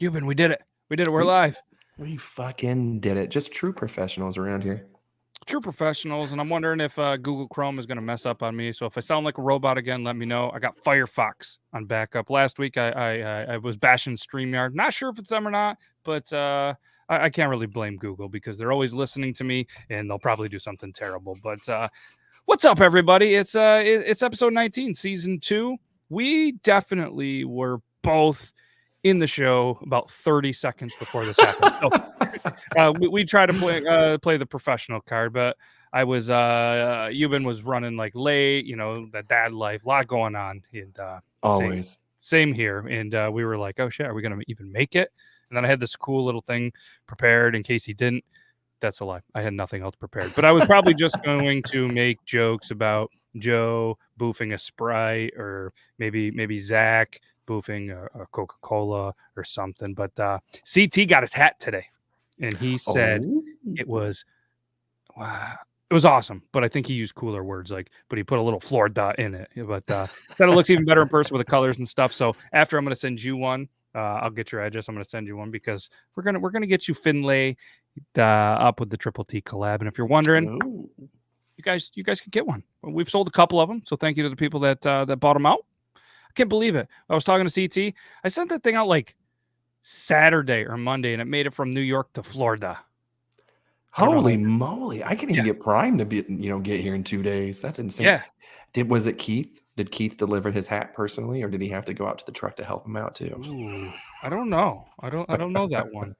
Yuban, we did it. We did it. We're live. We fucking did it. Just true professionals around here. True professionals, and I'm wondering if Google Chrome is going to mess up on me. So if I sound like a robot again, let me know. I got Firefox on backup. Last week I was bashing StreamYard. Not sure if it's them or not, but I can't really blame Google because they're always listening to me, and they'll probably do something terrible. But what's up, everybody? It's episode 19, season 2. We definitely were both in the show about 30 seconds before this happened. So, we tried to play the professional card, but I was Yuban was running like late, the dad life, a lot going on, and Always. same here. And we were like, oh shit, are we gonna even make it? And then I had this cool little thing prepared in case he didn't. That's a lie. I had nothing else prepared, but I was probably just going to make jokes about Joe boofing a Sprite, or maybe Zach boofing a Coca-Cola or something. But CT got his hat today, and he said it was awesome. But I think he used cooler words, but he put a little Florida in it. But said it looks even better in person with the colors and stuff. So after I'm going to send you one. I'll get your address. I'm going to send you one because we're gonna get you Finlay up with the Triple T collab. And if you're wondering, you guys can get one. We've sold a couple of them, so thank you to the people that bought them out. I can't believe it. I was talking to CT. I sent that thing out like Saturday or Monday, and it made it from New York to Florida. Holy moly! I can't even get Prime to get here in 2 days. That's insane. Yeah. Was it Keith? Did Keith deliver his hat personally, or did he have to go out to the truck to help him out too? Ooh, I don't know. I don't know that one.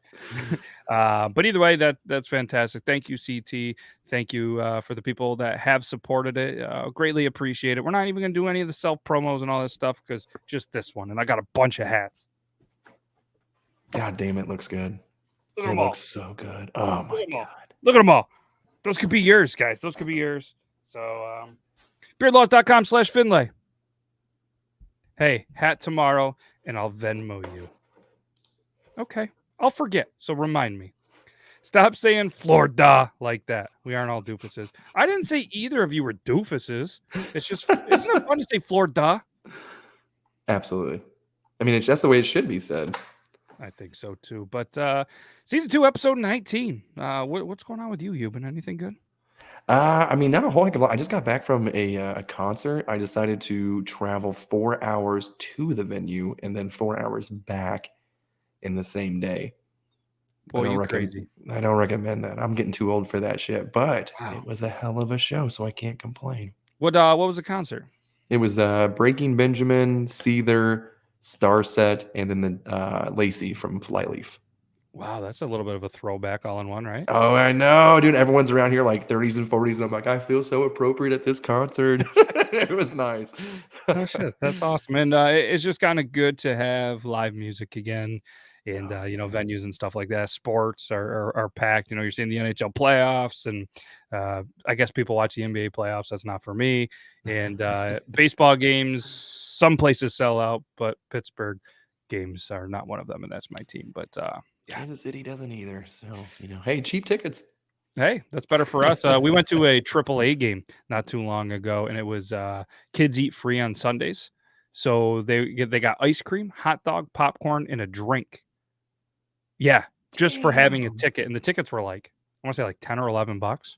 But either way, that's fantastic. Thank you, CT. Thank you for the people that have supported it. Greatly appreciate it. We're not even going to do any of the self promos and all this stuff because just this one. And I got a bunch of hats. God damn, it looks good. It looks so good. Oh my God. Look at them all. Those could be yours, guys. Those could be yours. So, beardlaws.com/Finlay. Hey, hat tomorrow, and I'll Venmo you. Okay, I'll forget, so remind me. Stop saying Florida like that. We aren't all doofuses. I didn't say either of you were doofuses. It's just, isn't it fun to say Florida? Absolutely. I mean, that's the way it should be said. I think so, too. But season 2, episode 19. What's going on with you, Yuban? Anything good? I mean, not a whole heck of a lot. I just got back from a concert. I decided to travel 4 hours to the venue and then 4 hours back in the same day. Boy, you're crazy. I don't recommend that. I'm getting too old for that shit. But It was a hell of a show, so I can't complain. What was the concert? It was Breaking Benjamin, Seether, Starset, and then the Lacey from Flyleaf. Wow, that's a little bit of a throwback all in one, right? Oh, I know, dude. Everyone's around here like 30s and 40s, and I'm like, I feel so appropriate at this concert. It was nice. Oh, shit. That's awesome. And it's just kind of good to have live music again. And, venues and stuff like that. Sports are packed. You're seeing the NHL playoffs. And I guess people watch the NBA playoffs. That's not for me. And baseball games, some places sell out, but Pittsburgh games are not one of them. And that's my team. But Kansas City doesn't either. So, hey, cheap tickets. Hey, that's better for us. We went to a AAA game not too long ago, and it was kids eat free on Sundays. So they got ice cream, hot dog, popcorn, and a drink. Yeah, just for having a ticket. And the tickets were like, I want to say like $10 or $11.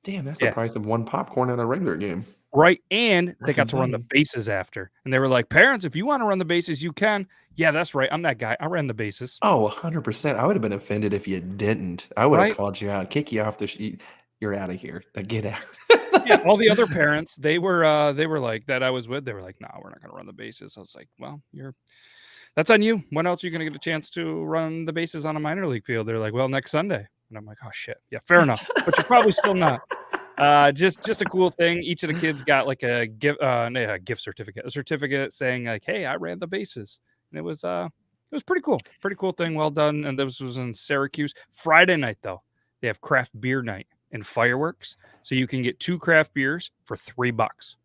Damn, that's the price of one popcorn at a regular game. Right, and they got to run the bases after. And they were like, parents, if you want to run the bases, you can. Yeah, that's right. I'm that guy. I ran the bases. Oh, 100%. I would have been offended if you didn't. I would have called you out, kick you off the sheet. You're out of here. Get out. Yeah, all the other parents, they were like, that I was with, they were like, no, we're not going to run the bases. I was like, well, that's on you. When else are you going to get a chance to run the bases on a minor league field? They're like, well, next Sunday. And I'm like, oh, shit. Yeah, fair enough. But you're probably still not. Just a cool thing. Each of the kids got like a gift certificate, a certificate saying like, hey, I ran the bases. And it was pretty cool. Pretty cool thing. Well done. And this was in Syracuse. Friday night, though, they have craft beer night and fireworks. So you can get 2 craft beers for $3.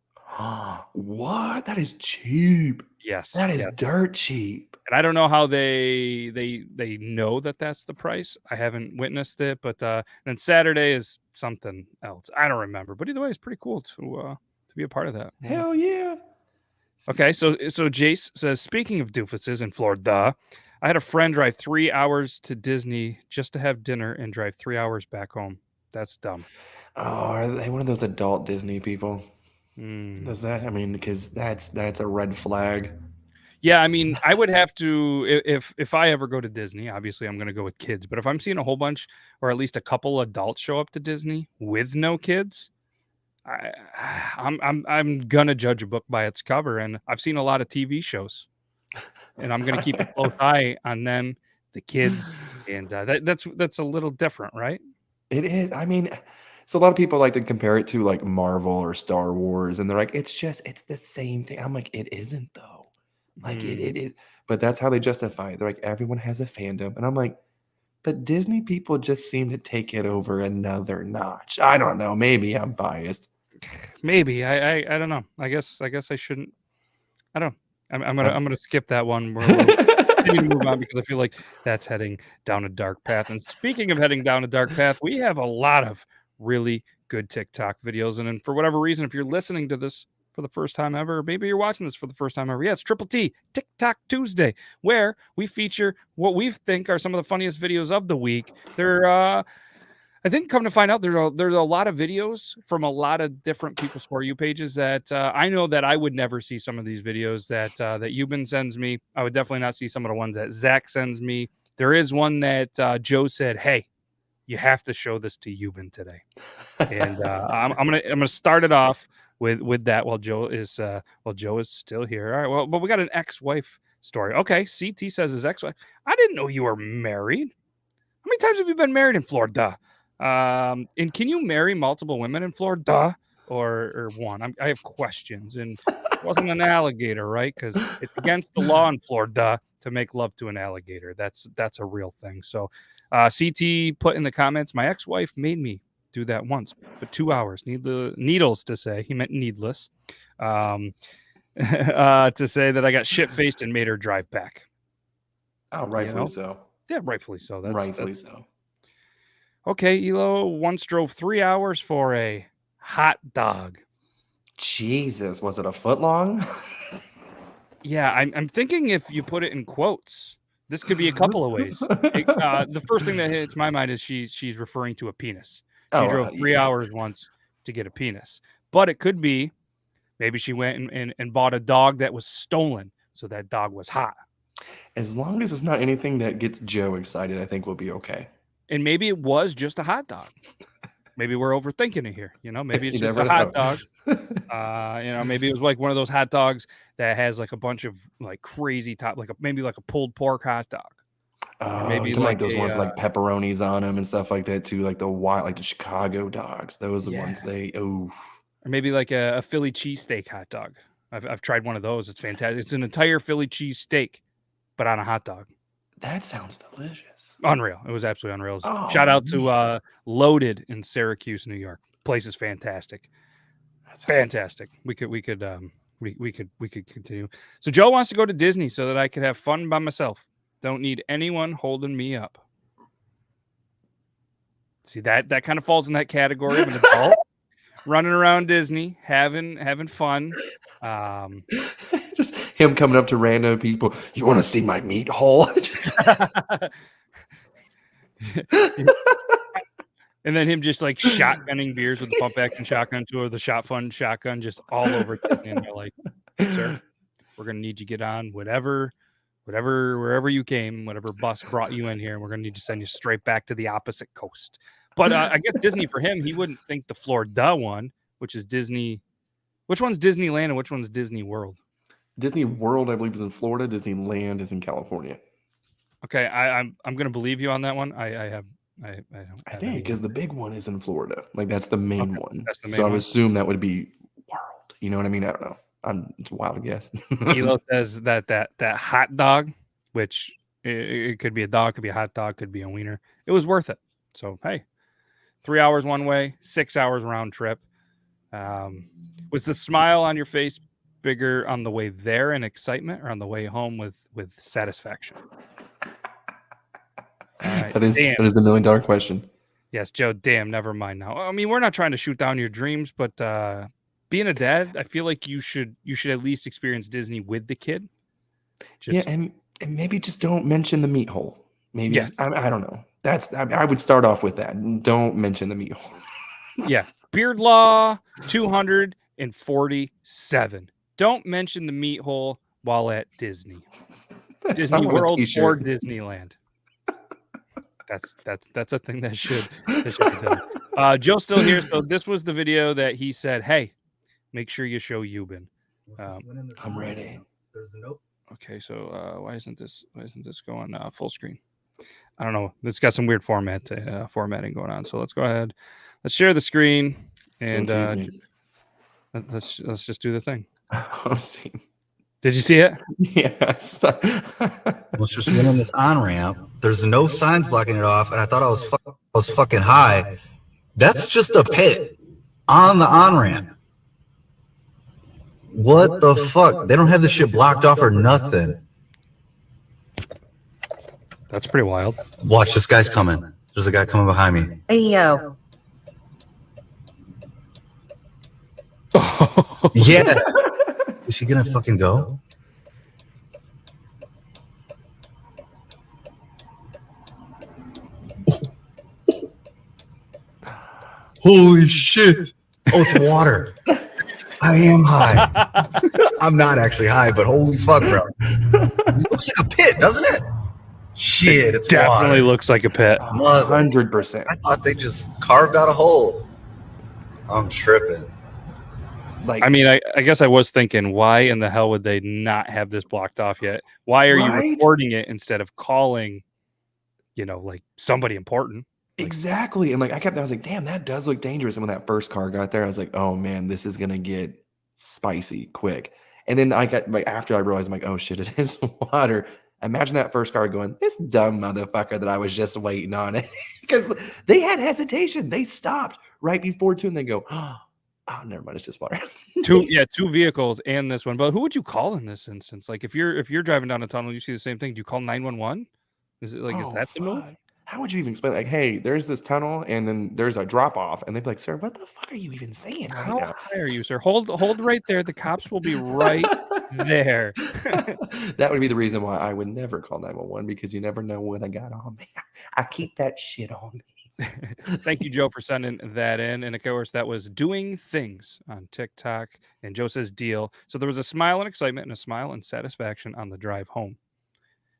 What? That is cheap. Yes. That is dirt cheap. And I don't know how they know that that's the price. I haven't witnessed it, but then Saturday is something else. I don't remember, but either way, it's pretty cool to be a part of that. Hell yeah. Okay, so Jace says, speaking of doofuses in Florida, I had a friend drive 3 hours to Disney just to have dinner and drive 3 hours back home. That's dumb. Oh, are they one of those adult Disney people? Mm. Does that? I mean, because that's a red flag. Yeah, I mean, I would have to if I ever go to Disney, obviously I'm gonna go with kids, but if I'm seeing a whole bunch or at least a couple adults show up to Disney with no kids, I I'm gonna judge a book by its cover, and I've seen a lot of TV shows, and I'm gonna keep a close eye on them, the kids, and that's a little different, right? It is. I mean, so a lot of people like to compare it to like Marvel or Star Wars, and they're like, it's the same thing. I'm like, it isn't though. Like Hmm. it is. But that's how they justify it. They're like, everyone has a fandom, and I'm like, but Disney people just seem to take it over another notch. I don't know. Maybe I'm biased. Maybe I don't know. I guess I shouldn't. I don't. I'm I'm gonna skip that one. We'll continue to move on because I feel like that's heading down a dark path. And speaking of heading down a dark path, we have a lot of really good TikTok videos. And then for whatever reason, if you're listening to this for the first time ever, or maybe you're watching this for the first time ever, yeah, it's Triple T TikTok Tuesday, where we feature what we think are some of the funniest videos of the week. They're I think come to find out, there's a lot of videos from a lot of different people's For You pages that I know that I would never see some of these videos that Yuban sends me. I would definitely not see some of the ones that Zach sends me. There is one that Joe said, "Hey, you have to show this to Yuban today," and I'm gonna start it off with that while Joe is still here. All right, well, but we got an ex-wife story. Okay, CT says his ex-wife. I didn't know you were married. How many times have you been married in Florida? And can you marry multiple women in Florida or one? I have questions. And it wasn't an alligator, right? Because it's against the law in Florida to make love to an alligator. That's a real thing. So, CT put in the comments, my ex-wife made me do that once, but 2 hours. Needles to say he meant needless. To say that I got shit faced and made her drive back. Oh, You rightfully know, so. yeah, rightfully so. That's Rightfully so. okay. Elo once drove 3 hours for a hot dog. Jesus, was it a foot long? Yeah, I'm thinking if you put it in quotes, this could be a couple of ways. The first thing that hits my mind is she's referring to a penis. She Oh, drove three yeah. hours once to get a penis, but it could be maybe she went and bought a dog that was stolen, so that dog was hot. As long as it's not anything that gets Joe excited, I think we'll be okay. And maybe it was just a hot dog. Maybe we're overthinking it here. Maybe it's You just a never hot know. dog. Maybe it was like one of those hot dogs that has like a bunch of like crazy top, maybe like a pulled pork hot dog, or Oh, you're maybe talking like like those a ones like pepperonis on them and stuff like that too, like like the Chicago dogs. Those are the ones yeah, oh, or maybe like a Philly cheesesteak hot dog. I've tried one of those. It's fantastic. It's an entire Philly cheese steak, but on a hot dog. that sounds delicious. Unreal. It was absolutely unreal. Shout Oh, out to man. Loaded in Syracuse, New York. Place is fantastic. That sounds Fantastic. We could continue. So Joe wants to go to Disney so that I could have fun by myself. Don't need anyone holding me up. See, that kind of falls in that category of an adult running around Disney, having fun. just him coming up to random people. You want to see my meat hole? And then him just like shotgunning beers with the pump action shotgun or the shot fun shotgun just all over Disney. And they're like, sir, we're gonna need you to get on wherever you came, whatever bus brought you in here, and we're gonna need to send you straight back to the opposite coast. But I guess Disney for him, he wouldn't think the Florida one, which is Disney. Which one's Disneyland and which one's Disney World? Disney World, I believe, is in Florida. Disneyland is in California. Okay, I'm gonna believe you on that one. I don't I have think any. because the big one is in Florida. Like that's the main Okay, one. that's the So main I would one. assume that would be World. You know what I mean? I don't know. It's a wild guess. Elo says that hot dog, which it could be a dog, could be a hot dog, could be a wiener. It was worth it. So hey, 3 hours one way, 6 hours round trip. Was the smile on your face bigger on the way there in excitement or on the way home with satisfaction? All right, that is damn. the $1,000,000 question. Yes, Joe. Damn. Never mind. Now, I mean, we're not trying to shoot down your dreams, but being a dad, I feel like you should at least experience Disney with the kid. Yeah, Just and And maybe just don't mention the meat hole. Maybe Yes. I don't know. I would start off with that. Don't mention the meat hole. Yeah. Beard Law 247. Don't mention the meat hole while at Disney. Disney World or Disneyland. That's a thing that should be done. Joe's still here, so this was the video that he said, "Hey, make sure you show Yuban." I'm ready. Okay, so why isn't this going full screen? I don't know. It's got some weird formatting going on. So let's go ahead. Let's share the screen and let's just do the thing. Did you see it? Yes. Was just went on this on ramp. There's no signs blocking it off, and I thought I was fucking high. That's just a pit on the on ramp. What the fuck? They don't have this shit blocked off or nothing. That's pretty wild. Watch, this guy's coming. There's a guy coming behind me. Hey, yo. Yeah. Is he gonna fucking go? Holy shit. Oh, it's water. I am high. I'm not actually high, but holy fuck, bro. It looks like a pit, doesn't it? Shit, it's definitely water. looks like a pit. 100%. I thought they just carved out a hole. I'm tripping. Like, I mean, I guess I was thinking, why in the hell would they not have this blocked off yet? Why are you recording it instead of calling, like somebody important? Exactly. And I was like, damn, that does look dangerous. And when that first car got there, I was like, oh man, this is gonna get spicy quick. And then I got after I realized, I'm like, oh shit, it is water. Imagine that first car going, this dumb motherfucker that I was just waiting on it. Because they had hesitation. They stopped right before two and they go, oh, never mind, it's just water. Two vehicles and this one. But who would you call in this instance? Like if you're driving down a tunnel, you see the same thing. Do you call 911? Is it is that the move? How would you even explain? Like, hey, there's this tunnel and then there's a drop off, and they'd be like, sir, what the fuck are you even saying right How now? high are you, sir? Hold right there. The cops will be right there. That would be the reason why I would never call 911, because you never know what I got on me. I keep that shit on me. Thank you, Joe, for sending that in. And of course, that was Doing Things on TikTok. And Joe says deal. So there was a smile and excitement and a smile and satisfaction on the drive home.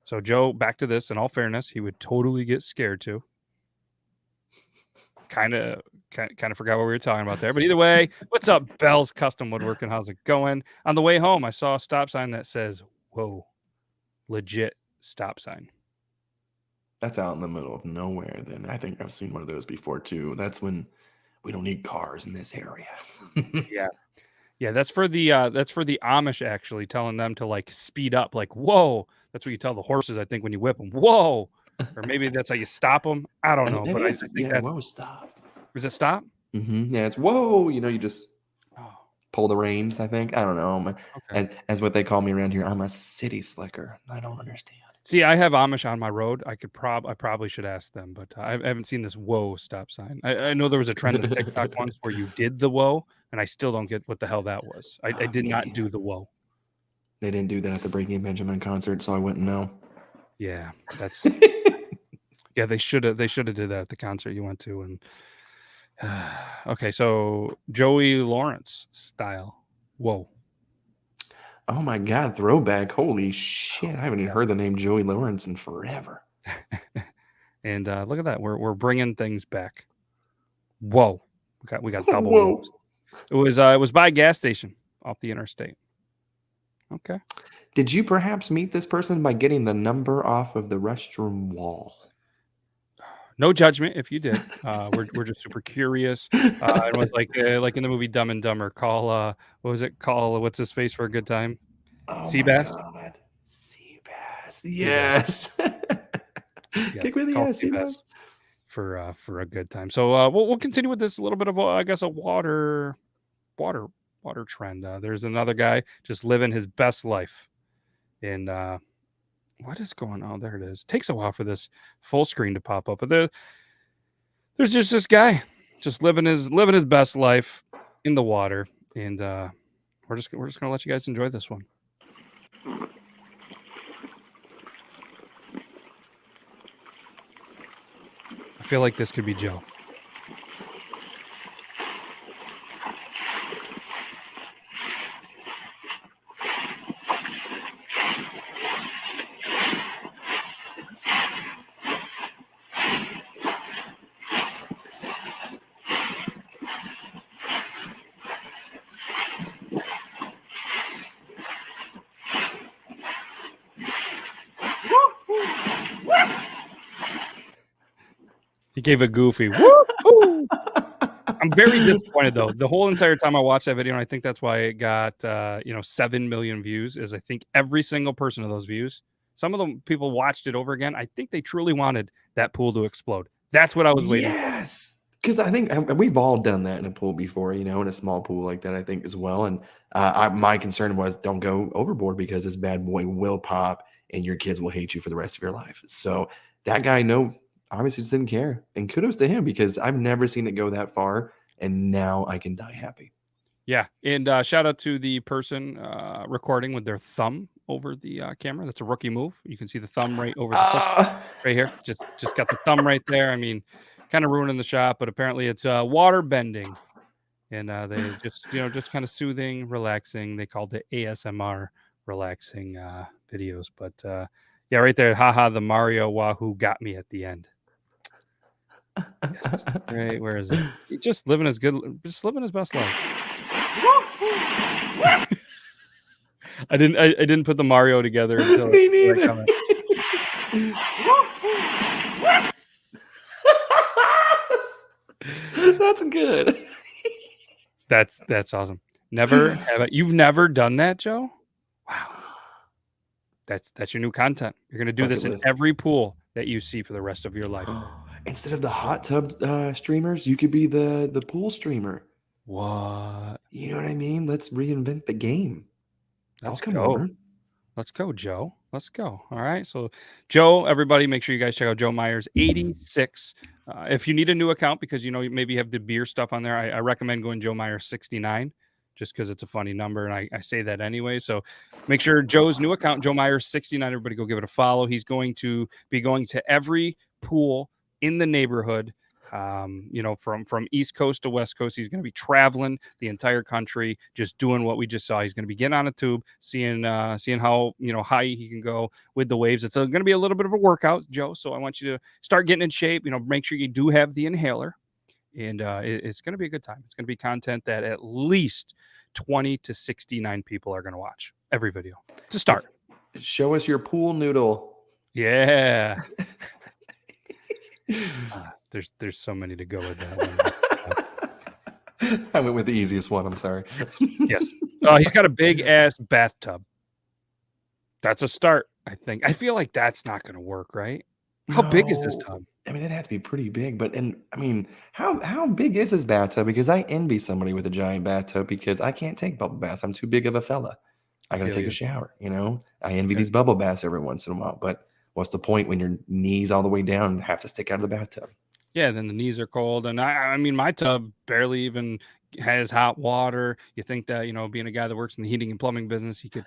So Joe, back to this. In all fairness, he would totally get scared too. Kind of forgot what we were talking about there. But either way, what's up, Bell's Custom Woodworking? How's it going? On the way home, I saw a stop sign that says, whoa, legit stop sign. That's out in the middle of nowhere. Then I think I've seen one of those before too. That's when we don't need cars in this area. Yeah, that's for the Amish, actually, telling them to speed up. Like, whoa. That's what you tell the horses, I think, when you whip them. Whoa. Or maybe that's how you stop them. I don't know. But I think that's... whoa, stop. Is it stop? Mm-hmm. Yeah, it's whoa. You just pull the reins, I think. I don't know. Okay. As what they call me around here, I'm a city slicker. I don't understand. See, I have Amish on my road. I probably should ask them, but I haven't seen this whoa stop sign. I know there was a trend in TikTok once where you did the whoa, and I still don't get what the hell that was. I did not do the whoa. They didn't do that at the Breaking Benjamin concert, so I wouldn't know. Yeah, that's yeah. They should have did that at the concert you went to. And okay, so Joey Lawrence style. Whoa. Oh my God, throwback. Holy shit. I haven't even heard the name Joey Lawrence in forever. And look at that. We're bringing things back. Whoa. We got double whoa. It was by a gas station off the interstate. Okay. Did you perhaps meet this person by getting the number off of the restroom wall? No judgment if you did. We're just super curious. It was like in the movie Dumb and Dumber. Call what was it? Call what's his face for a good time? Seabass. Seabass. Yes. Kick with the ass, Seabass. For a good time. So we'll continue with this a little bit of a water trend. There's another guy just living his best life. And what is going on? There it is. Takes a while for this full screen to pop up, but there's just this guy just living his best life in the water, and we're just gonna let you guys enjoy this one. feel like this could be Joe. He gave a goofy. Woo-hoo! I'm very disappointed though. The whole entire time I watched that video, and I think that's why it got 7 million views. Is I think every single person of those views, some of them people watched it over again. I think they truly wanted that pool to explode. That's what I was waiting for. Yes, because I think we've all done that in a pool before, in a small pool like that, I think as well. And my concern was don't go overboard because this bad boy will pop and your kids will hate you for the rest of your life. So that guy, obviously just didn't care. And kudos to him because I've never seen it go that far. And now I can die happy. Yeah. And shout out to the person recording with their thumb over the camera. That's a rookie move. You can see the thumb right over the clip right here. Just got the thumb right there. I mean, kind of ruining the shot, but apparently it's water bending. And they just kind of soothing, relaxing. They called it ASMR relaxing videos. But yeah, right there. Haha, the Mario Wahoo got me at the end. Yes. Right, where is it? He's just living his best life. I didn't put the Mario together until Me neither. That's good. That's awesome. Never have it. You've never done that, Joe? Wow. That's your new content. You're gonna do Bucket this in list. every pool that you see for the rest of your life. Instead of the hot tub streamers, you could be the pool streamer. What? You know what I mean? Let's reinvent the game. Let's come go. over. Let's go, Joe. Let's go. All right. So, Joe, everybody, make sure you guys check out Joe Myers 86. If you need a new account because maybe you have the beer stuff on there, I recommend going Joe Myers 69 just because it's a funny number and I say that anyway. So make sure Joe's new account, Joe Myers 69, everybody go give it a follow. He's going to be going to every pool in the neighborhood. From East Coast to West Coast, he's going to be traveling the entire country, just doing what we just saw. He's going to be getting on a tube, seeing how high he can go with the waves. It's going to be a little bit of a workout, Joe. So I want you to start getting in shape. Make sure you do have the inhaler, and it's going to be a good time. It's going to be content that at least 20 to 69 people are going to watch every video to start. Show us your pool noodle. Yeah. There's so many to go with that one. I went with the easiest one. I'm sorry. Yes. He's got a big ass bathtub. That's a start, I think. I feel like that's not going to work, right? How big is this tub? I mean, it has to be pretty big, but how big is this bathtub? Because I envy somebody with a giant bathtub because I can't take bubble baths. I'm too big of a fella. I gotta take a shower. I envy these bubble baths every once in a while, but what's the point when your knees all the way down and have to stick out of the bathtub? Yeah, then the knees are cold. And I mean, my tub barely even has hot water. You think that, being a guy that works in the heating and plumbing business, he could,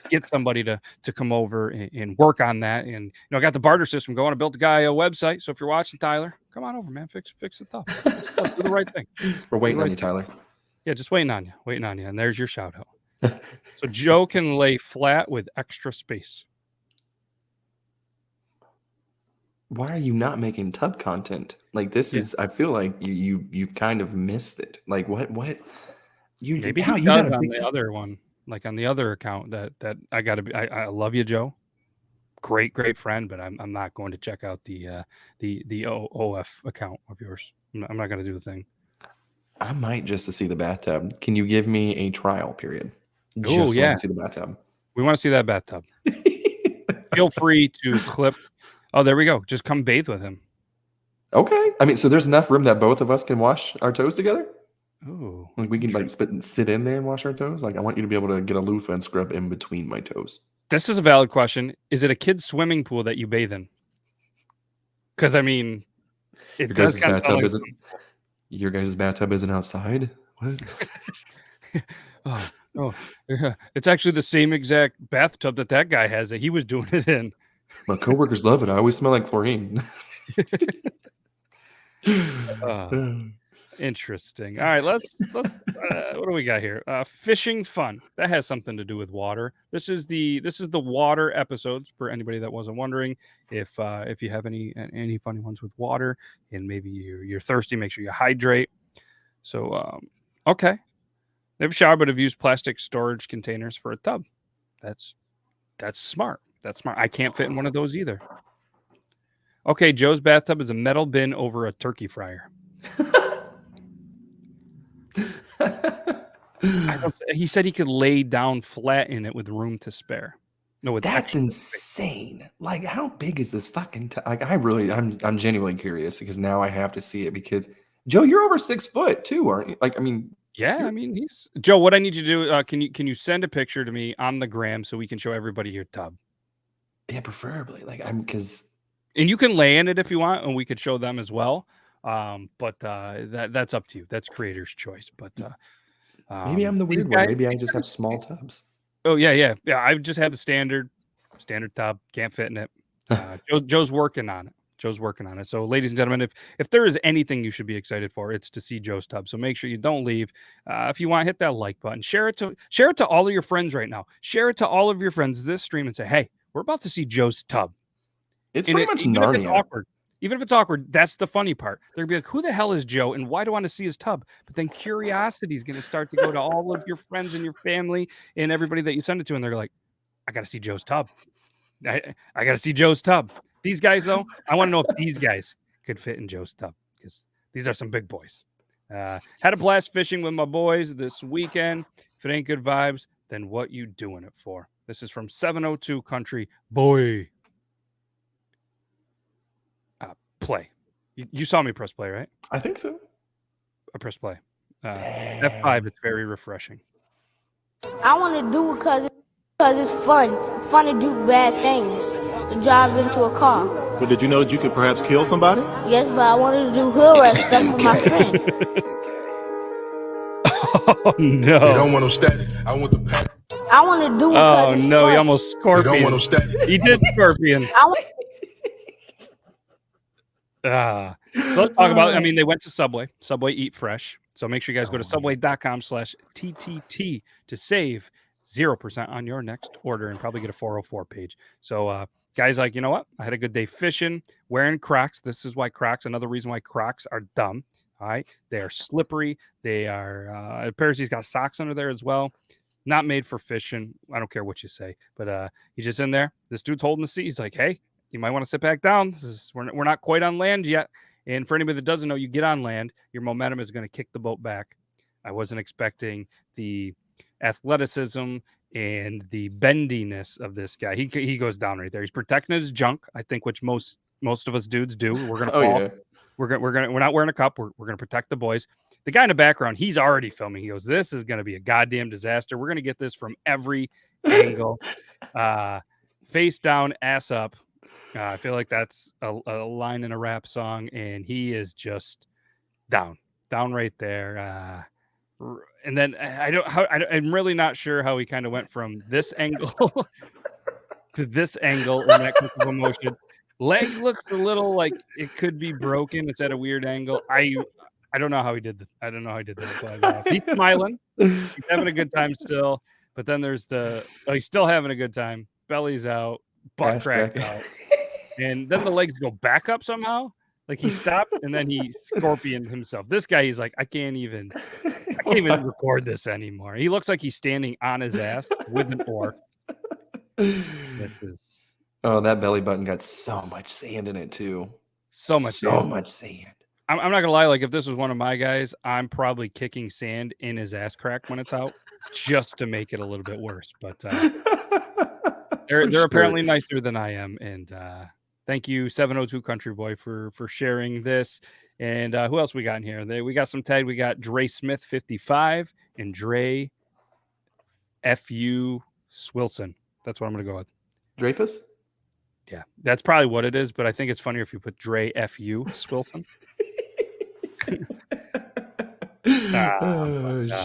get somebody to come over and work on that. And, I got the barter system going. I built the guy a website. So if you're watching, Tyler, come on over, man. Fix the tub. Do the right thing. We're waiting on you, Tyler. Yeah, just waiting on you. And there's your shout out. So Joe can lay flat with extra space. Why are you not making tub content? Like this is, I feel like you've kind of missed it. Like what you maybe how he you does got on the other one, like on the other account that I gotta be. I love you, Joe. Great friend, but I'm not going to check out the OF account of yours. I'm not gonna do the thing. I might just to see the bathtub. Can you give me a trial period? Oh yeah, to see the bathtub. We want to see that bathtub. Feel free to clip. Oh, there we go. Just come bathe with him. Okay. I mean, so there's enough room that both of us can wash our toes together? Oh. Like we can sit in there and wash our toes? Like I want you to be able to get a loofah and scrub in between my toes. This is a valid question. Is it a kid's swimming pool that you bathe in? Because I mean, it does kind of sound like your guys' bathtub isn't outside? What? Oh, yeah. It's actually the same exact bathtub that guy has that he was doing it in. My coworkers love it. I always smell like chlorine. Interesting. All right, let's what do we got here? Fishing fun. That has something to do with water. This is the water episodes for anybody that wasn't wondering. If you have any funny ones with water and maybe you're thirsty, make sure you hydrate. So okay. Never showered, but have used plastic storage containers for a tub. That's smart. That's smart. I can't fit in one of those either. Okay, Joe's bathtub is a metal bin over a turkey fryer. He said he could lay down flat in it with room to spare. No, that's insane. Like, how big is this fucking? I'm genuinely curious because now I have to see it because Joe, you're over 6 foot too, aren't you? Like, I mean, yeah, I mean, he's Joe. What I need you to do? Can you send a picture to me on the gram so we can show everybody your tub? Yeah, preferably. Like, and you can lay in it if you want, and we could show them as well. But that's up to you. That's creator's choice. But maybe I'm the weird one. Maybe I just have small tubs. Oh yeah. I just have a standard tub. Can't fit in it. Joe's working on it. So, ladies and gentlemen, if there is anything you should be excited for, it's to see Joe's tub. So make sure you don't leave. If you want, hit that like button. Share it to all of your friends right now. Share it to all of your friends this stream and say, hey, we're about to see Joe's tub. It's pretty much Narnia. Even if it's awkward, that's the funny part. They're gonna be like, who the hell is Joe and why do I want to see his tub? But then curiosity is gonna start to go to all of your friends and your family and everybody that you send it to, and they're like, I gotta see Joe's tub. I gotta see Joe's tub. These guys, though, I want to know if these guys could fit in Joe's tub because these are some big boys. Had a blast fishing with my boys this weekend. If it ain't good vibes, then what you doing it for? This is from 702 Country Boy. Play. You saw me press play, right? I think so. I press play. F5. It's very refreshing. I want to do it because it's fun. It's fun to do bad things. To drive into a car. So did you know that you could perhaps kill somebody? Yes, but I wanted to do hood rat stuff for my friend. Oh no! You don't want no static. I want the pack. I want to do it. Oh no! Fun. He almost scorpion. You don't want no static. He did scorpion. So let's talk about. I mean, they went to Subway. Subway Eat Fresh. So make sure you guys go to subway.com/TTT to save 0% on your next order and probably get a 404 page. So guys, like, you know what? I had a good day fishing, wearing Crocs. This is why Crocs. Another reason why Crocs are dumb. All right, they are slippery. They are. He's got socks under there as well. Not made for fishing. I don't care what you say, but he's just in there. This dude's holding the seat. He's like, hey, you might want to sit back down. We're not quite on land yet. And for anybody that doesn't know, you get on land, your momentum is going to kick the boat back. I wasn't expecting the athleticism and the bendiness of this guy. He goes down right there. He's protecting his junk, I think, which most of us dudes do. We're gonna fall. Yeah. We're not wearing a cup. We're gonna protect the boys. The guy in the background, he's already filming. He goes, this is gonna be a goddamn disaster. We're gonna get this from every angle. Face down, ass up. I feel like that's a line in a rap song, and he is just down right there. And then I'm really not sure how he kind of went from this angle to this angle in that quick of a motion. Leg looks a little like it could be broken. It's at a weird angle. I don't know how he did this. I don't know how he did that. But, he's smiling. He's having a good time still. But then there's he's still having a good time. Belly's out, butt crack out. And then the legs go back up somehow. Like he stopped and then he scorpioned himself. This guy, he's like, I can't even record this anymore. He looks like he's standing on his ass with an oar. Oh, that belly button got so much sand in it too. So much sand. I'm not gonna lie. Like if this was one of my guys, I'm probably kicking sand in his ass crack when it's out, just to make it a little bit worse. But they're apparently nicer than I am. And thank you, 702 Country Boy, for sharing this. And who else we got in here? We got some tag. We got Dre Smith 55 and Dre F.U. Swilson. That's what I'm gonna go with. Dreyfus. Yeah, that's probably what it is, but I think it's funnier if you put Dre F.U. Swilson.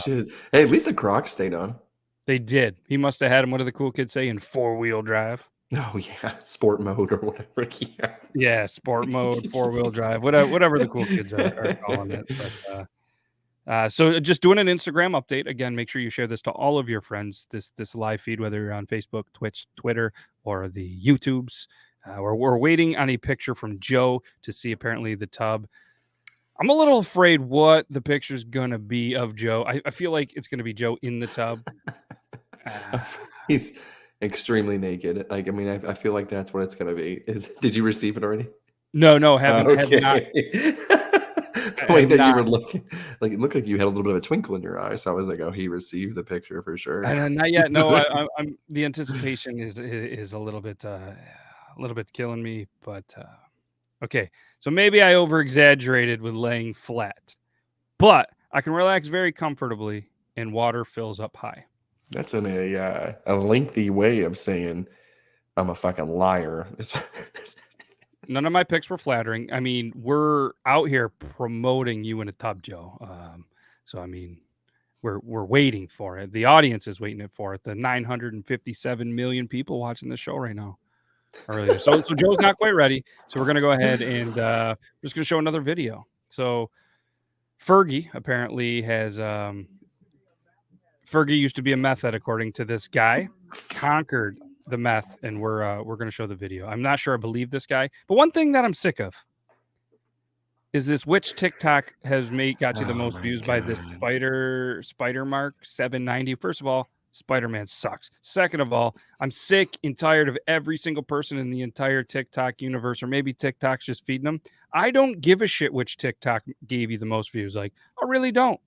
Shit. Hey, at least the Crocs stayed on. They did. He must have had him. What do the cool kids say? In 4-wheel drive. Oh yeah, sport mode or whatever. Yeah. Yeah, sport mode, 4-wheel drive, whatever the cool kids are calling it. But so just doing an Instagram update again. Make sure you share this to all of your friends. This live feed, whether you're on Facebook, Twitch, Twitter, or the YouTubes. We're waiting on a picture from Joe to see apparently the tub. I'm a little afraid what the picture's gonna be of Joe. I feel like it's gonna be Joe in the tub. He's extremely naked. Like, I mean, I feel like that's what it's gonna be. Did you receive it already? No, have not. The way that you were looking, like it looked like you had a little bit of a twinkle in your eye. So I was like, oh, he received the picture for sure. Not yet. No, I'm the anticipation is a little bit killing me. But okay, so maybe I over exaggerated with laying flat, but I can relax very comfortably, and water fills up high. That's a lengthy way of saying I'm a fucking liar. None of my picks were flattering. I mean, we're out here promoting you in a tub, Joe. So I mean, we're waiting for it. The audience is waiting for it. The 957 million people watching the show right now. Earlier, so Joe's not quite ready. So we're gonna go ahead and we're just gonna show another video. So Fergie apparently has Fergie used to be a meth head, according to this guy, conquered the meth, and we're going to show the video. I'm not sure I believe this guy, but one thing that I'm sick of is this which TikTok has got you the most views by this spider mark 790. First of all, Spider-Man sucks. Second of all, I'm sick and tired of every single person in the entire TikTok universe, or maybe TikTok's just feeding them. I don't give a shit which TikTok gave you the most views. Like, I really don't.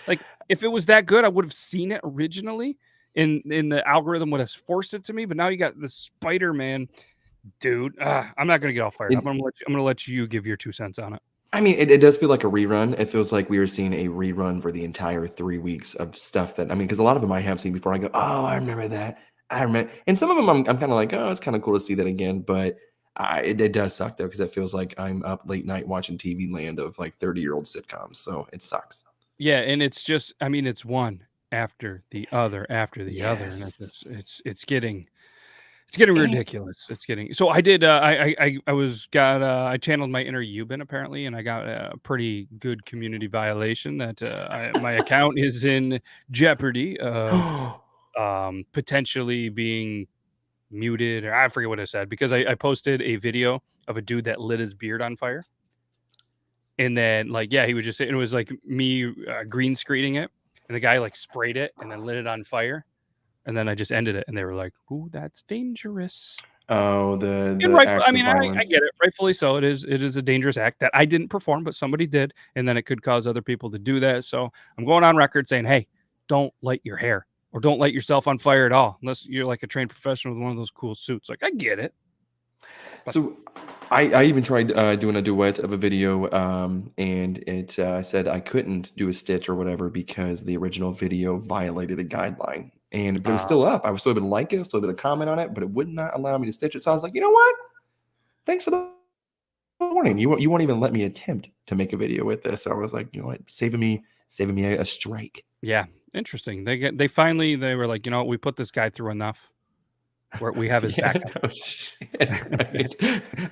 Like, if it was that good, I would have seen it originally. In the algorithm would have forced it to me, but now you got the Spider-Man dude. I'm not gonna get all fired up. I'm gonna let you give your 2 cents on it. I mean, it does feel like a rerun. It feels like we were seeing a rerun for the entire 3 weeks of stuff that, I mean, because a lot of them I have seen before. I go, oh, I remember that. I remember, and some of them I'm kind of like, oh, it's kind of cool to see that again. But it does suck though, because it feels like I'm up late night watching TV land of like 30-year-old sitcoms. So it sucks. Yeah, and it's just, I mean, it's one after the other after the other, and it's getting ridiculous. It's getting so. I did. I channeled my inner Yuban apparently, and I got a pretty good community violation that my account is in jeopardy of potentially being muted, or I forget what I said, because I posted a video of a dude that lit his beard on fire. And then, like, yeah, he was just, it was like me green screening it, and the guy like sprayed it and then lit it on fire, and then I just ended it, and they were like, "Ooh, that's dangerous." Oh, I mean, I get it, rightfully so. It is a dangerous act that I didn't perform, but somebody did, and then it could cause other people to do that. So I'm going on record saying, hey, don't light your hair or don't light yourself on fire at all, unless you're like a trained professional with one of those cool suits. Like, I get it. So I even tried doing a duet of a video, and it said I couldn't do a stitch or whatever because the original video violated a guideline. But it was still up. I was still able to like it, still able to comment on it, but it would not allow me to stitch it. So I was like, you know what? Thanks for the warning. You won't even let me attempt to make a video with this. So I was like, you know what? Saving me a strike. Yeah, interesting. They finally were like, you know what? We put this guy through enough. Where we have his backup. No shit, right?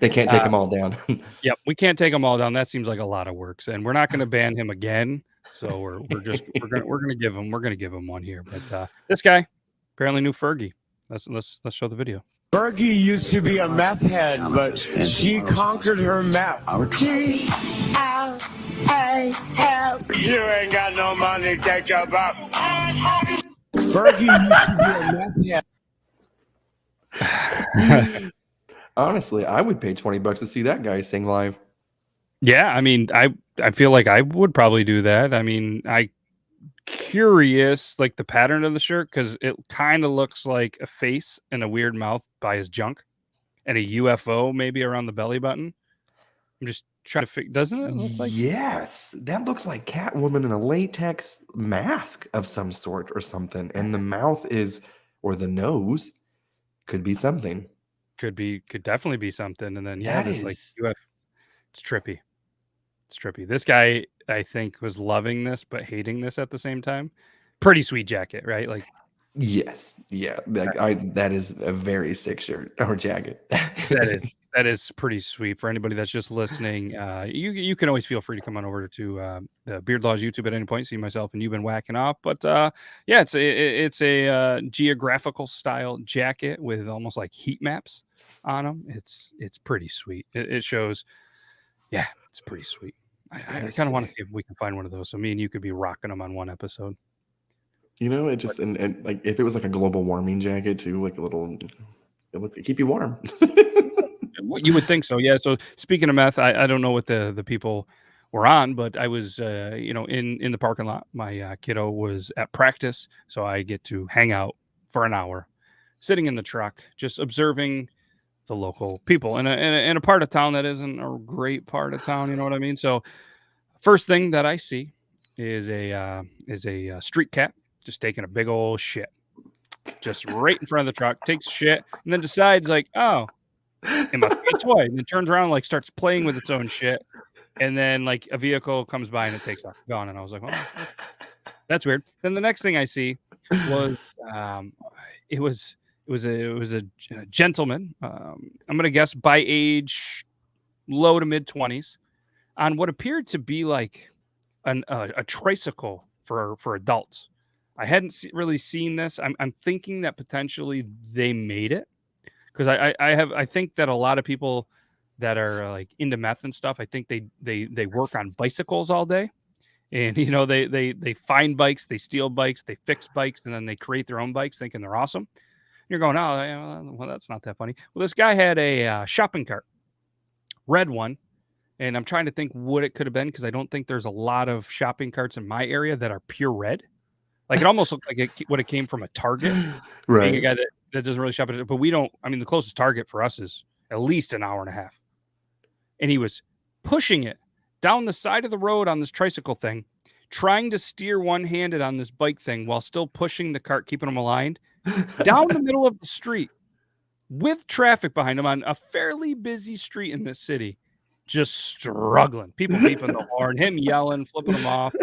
They can't take them all down. Yep, we can't take them all down. That seems like a lot of work, and we're not going to ban him again. So we're gonna give him one here. But this guy apparently knew Fergie. Let's show the video. Fergie used to be a meth head, but she conquered her meth. You ain't got no money, take your butt. Fergie used to be a meth head. Honestly, I would pay $20 to see that guy sing live. Yeah, I mean, I feel like I would probably do that. I mean, I curious like the pattern of the shirt, because it kind of looks like a face and a weird mouth by his junk, and a UFO maybe around the belly button. I'm just trying to figure. Doesn't it look like? Yes, that looks like Catwoman in a latex mask of some sort or something, and the mouth is, or the nose. Could be something. Could definitely be something. And then like it's trippy. It's trippy. This guy, I think, was loving this but hating this at the same time. Pretty sweet jacket, right? Like, Yes. Yeah. That is a very sick shirt or jacket. That is pretty sweet for anybody that's just listening. You can always feel free to come on over to the Beard Laws YouTube at any point. See myself and Yuban whacking off. But yeah, it's a geographical style jacket with almost like heat maps on them. It's pretty sweet. It shows. Yeah, it's pretty sweet. I kind of want to see if we can find one of those. So me and you could be rocking them on one episode. It just and like if it was like a global warming jacket too, like a little, it would keep you warm. You would think so, yeah. So speaking of meth, I don't know what the people were on, but I was in the parking lot. My kiddo was at practice, so I get to hang out for an hour, sitting in the truck, just observing the local people in a part of town that isn't a great part of town. You know what I mean? So first thing that I see is a street cat just taking a big old shit, just right in front of the truck, takes shit, and then decides like, oh. It must be a toy, and then turns around and like starts playing with its own shit, and then like a vehicle comes by and it takes off, gone. And I was like, well, that's weird. Then the next thing I see was it was a gentleman. I'm gonna guess by age low to mid 20s on what appeared to be like a tricycle for adults. I hadn't really seen this. I'm thinking that potentially they made it. Because I think that a lot of people that are like into meth and stuff, I think they work on bicycles all day, and they find bikes, they steal bikes, they fix bikes, and then they create their own bikes, thinking they're awesome. You're going, oh, well, that's not that funny. Well, this guy had a shopping cart, red one, and I'm trying to think what it could have been because I don't think there's a lot of shopping carts in my area that are pure red. Like it almost looked like it would have came from a Target. Right. Being a guy that doesn't really shop at, but we don't. I mean, the closest Target for us is at least an hour and a half. And he was pushing it down the side of the road on this tricycle thing, trying to steer one-handed on this bike thing while still pushing the cart, keeping him aligned, down the middle of the street with traffic behind him on a fairly busy street in this city, just struggling. People beeping the horn, him yelling, flipping him off.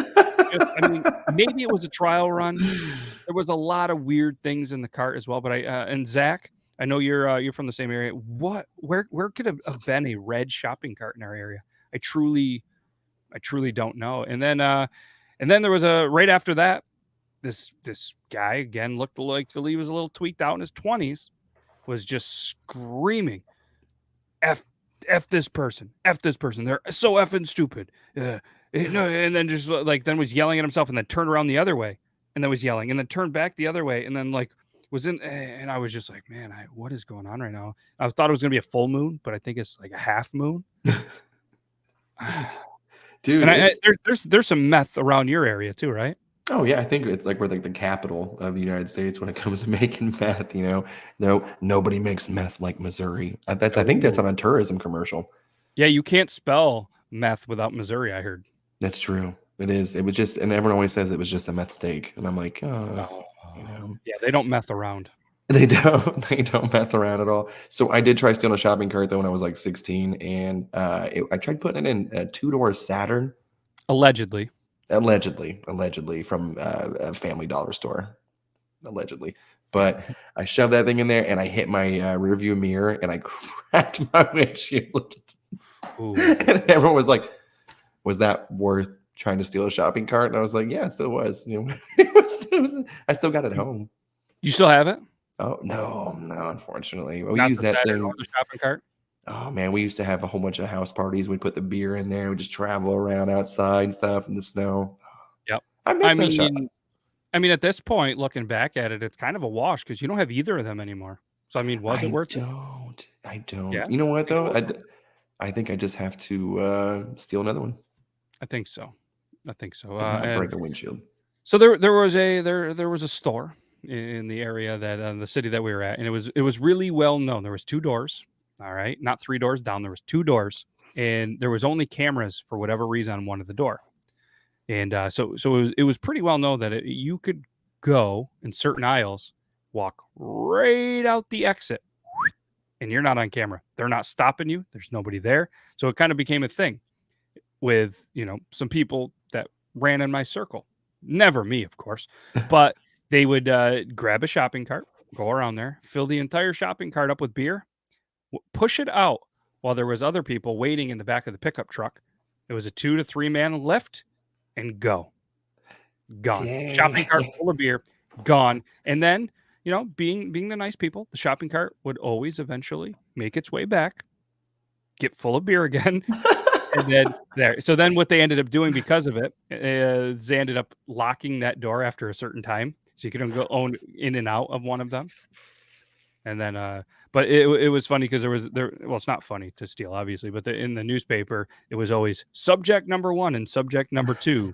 I mean, maybe it was a trial run. There was a lot of weird things in the cart as well. But and Zach, I know you're from the same area. Where could have been a red shopping cart in our area? I truly don't know. And then there was right after that, this guy again looked like he was a little tweaked out in his 20s, was just screaming, F this person, they're so effing stupid. No, and then just like then was yelling at himself, and then turned around the other way, and then was yelling, and then turned back the other way, and then like was in, and I was just like, man, what is going on right now? I thought it was gonna be a full moon, but I think it's like a half moon. Dude, and there's some meth around your area too, right? Oh yeah, I think it's like we're like the capital of the United States when it comes to making meth. No, nobody makes meth like Missouri. I think that's on a tourism commercial. Yeah, you can't spell meth without Missouri, I heard. That's true. It is. It was just, and everyone always says it was just a meth steak, and I'm like, oh, yeah, they don't meth around. They don't meth around at all. So I did try stealing a shopping cart though when I was like 16, and I tried putting it in a 2-door Saturn. Allegedly from a Family Dollar store, allegedly. But I shoved that thing in there, and I hit my rearview mirror, and I cracked my windshield. And everyone was like, "Was that worth trying to steal a shopping cart?" And I was like, "Yeah, it still was." It was. I still got it home. You still have it? Oh no, unfortunately, we use that thing. The shopping cart. Oh man, we used to have a whole bunch of house parties. We'd put the beer in there. We'd just travel around outside and stuff in the snow. Yep. I mean, at this point, looking back at it, it's kind of a wash because you don't have either of them anymore. So I mean, was it worth it? I don't. Yeah? You know what though? I think I just have to steal another one. I think so. Not break a windshield. So there was a store in the area that the city that we were at, and it was really well known. There was 2 doors. All right, not 3 doors down. There was 2 doors, and there was only cameras for whatever reason on one of the door. And so it was pretty well known that you could go in certain aisles, walk right out the exit, and you're not on camera. They're not stopping you. There's nobody there. So it kind of became a thing with some people that ran in my circle. Never me, of course, but They would grab a shopping cart, go around there, fill the entire shopping cart up with beer, push it out while there was other people waiting in the back of the pickup truck. It was a 2 to 3 man lift and go. Gone. Dang. Shopping cart full of beer, gone. And then, being the nice people, the shopping cart would always eventually make its way back, get full of beer again. And then there. So then what they ended up doing because of it, they ended up locking that door after a certain time. So you couldn't go in and out of one of them. And then, but it was funny because well, it's not funny to steal, obviously, but in the newspaper, it was always subject number 1 and subject number 2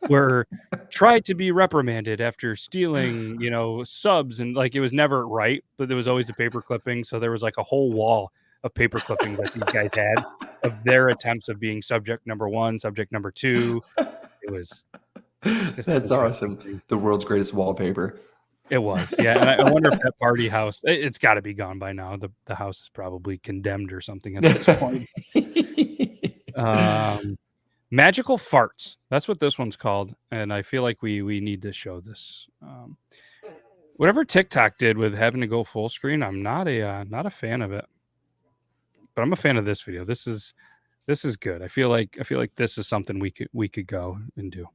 were tried to be reprimanded after stealing, subs. And like, it was never right, but there was always the paper clipping. So there was like a whole wall of paper clippings that these guys had of their attempts of being subject number 1, subject number 2. It was that's awesome. The world's greatest wallpaper. It was, yeah. And I wonder if that party house, it's got to be gone by now. The house is probably condemned or something at this point. Magical farts. That's what this one's called. And I feel like we need to show this. Whatever TikTok did with having to go full screen, I'm not a fan of it. But I'm a fan of this video. This is good. I feel like this is something we could go and do.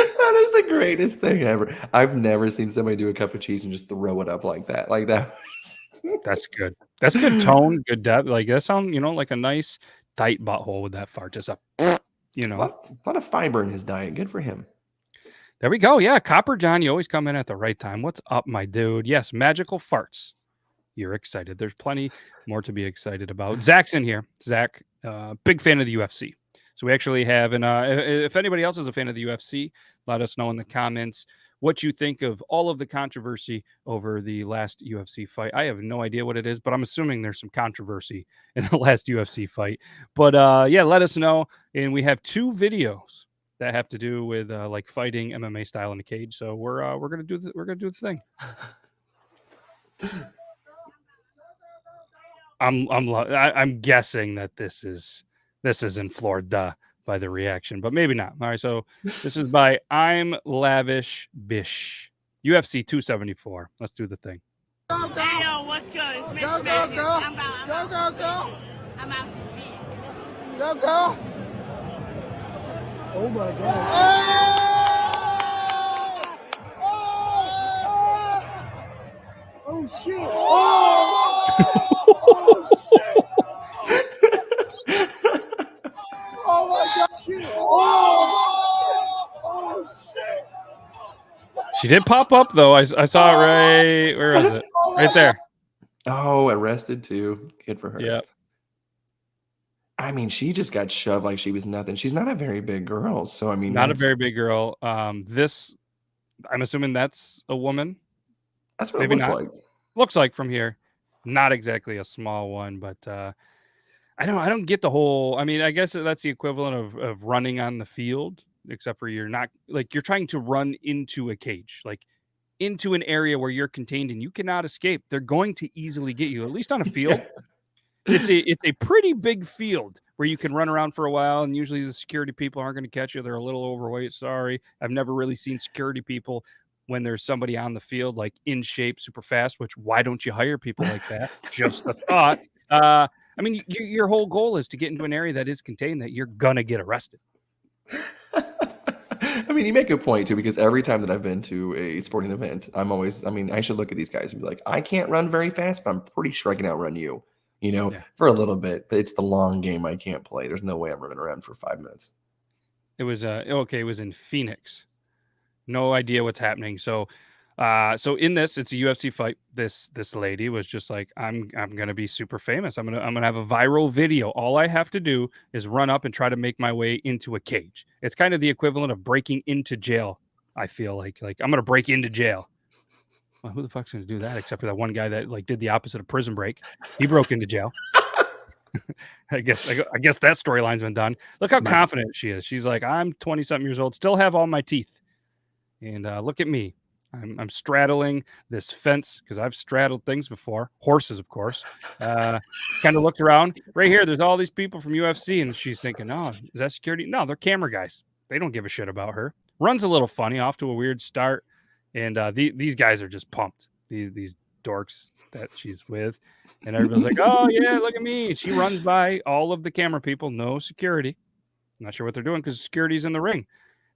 That is the greatest thing ever. I've never seen somebody do a cup of cheese and just throw it up like that. Like that. That's good. That's good tone, good depth. Like that sound, like a nice tight butthole with that fart. Just a A lot of fiber in his diet. Good for him. There we go. Yeah, Copper John, you always come in at the right time. What's up, my dude? Yes, magical farts. You're excited. There's plenty more to be excited about. Zach's in here. Zach, big fan of the UFC. So we actually have, and if anybody else is a fan of the UFC, let us know in the comments what you think of all of the controversy over the last UFC fight. I have no idea what it is, but I'm assuming there's some controversy in the last UFC fight. But yeah, let us know. And we have 2 videos that have to do with like fighting MMA style in the cage. So we're gonna do the thing. I'm guessing that this is in Florida by the reaction, but maybe not. All right, so this is by I'm Lavish Bish, UFC 274. Let's do the thing. Hey, yo, what's good? It's Miss Go, Madness. go. I'm out. Go. I'm out to beat. Go. Oh my God. Oh shit. Oh my God. Shit. Oh shit. She did pop up though. I saw it right. Where was it? Right there. Oh, arrested too. Good for her. Yep. I mean, she just got shoved like she was nothing. She's not a very big girl, so I mean, Not a very big girl. This, I'm assuming that's a woman. That's what Maybe it looks not. like. Looks like from here, not exactly a small one, but I don't get the whole. I mean, I guess that's the equivalent of running on the field, except for you're not like you're trying to run into a cage, like into an area where you're contained and you cannot escape. They're going to easily get you, at least on a field. It's a pretty big field where you can run around for a while, and usually the security people aren't going to catch you. They're a little overweight. Sorry, I've never really seen security people when there's somebody on the field like in shape, super fast. Which why don't you hire people like that? Just a thought. I mean, your whole goal is to get into an area that is contained that you're gonna get arrested. I mean, you make a point too, because every time that I've been to a sporting event, I should look at these guys and be like, I can't run very fast, but I'm pretty sure I can outrun you, for a little bit. But it's the long game I can't play. There's no way I'm running around for 5 minutes. It was it was in Phoenix. No idea what's happening. So in this, it's a UFC fight. This lady was just like, I'm gonna be super famous. I'm gonna have a viral video. All I have to do is run up and try to make my way into a cage. It's kind of the equivalent of breaking into jail. I feel like I'm gonna break into jail. Well, who the fuck's gonna do that except for that one guy that like did the opposite of Prison Break? He broke into jail. I guess that storyline's been done. Look how confident she is. She's like, I'm 20-something years old, still have all my teeth. And look at me. I'm straddling this fence because I've straddled things before, horses, of course. Kind of looked around. Right here, there's all these people from UFC, and she's thinking, "Oh, is that security?" No, they're camera guys. They don't give a shit about her. Runs a little funny, off to a weird start, and these guys are just pumped. These dorks that she's with, and everybody's like, "Oh yeah, look at me!" She runs by all of the camera people, no security. I'm not sure what they're doing because security's in the ring.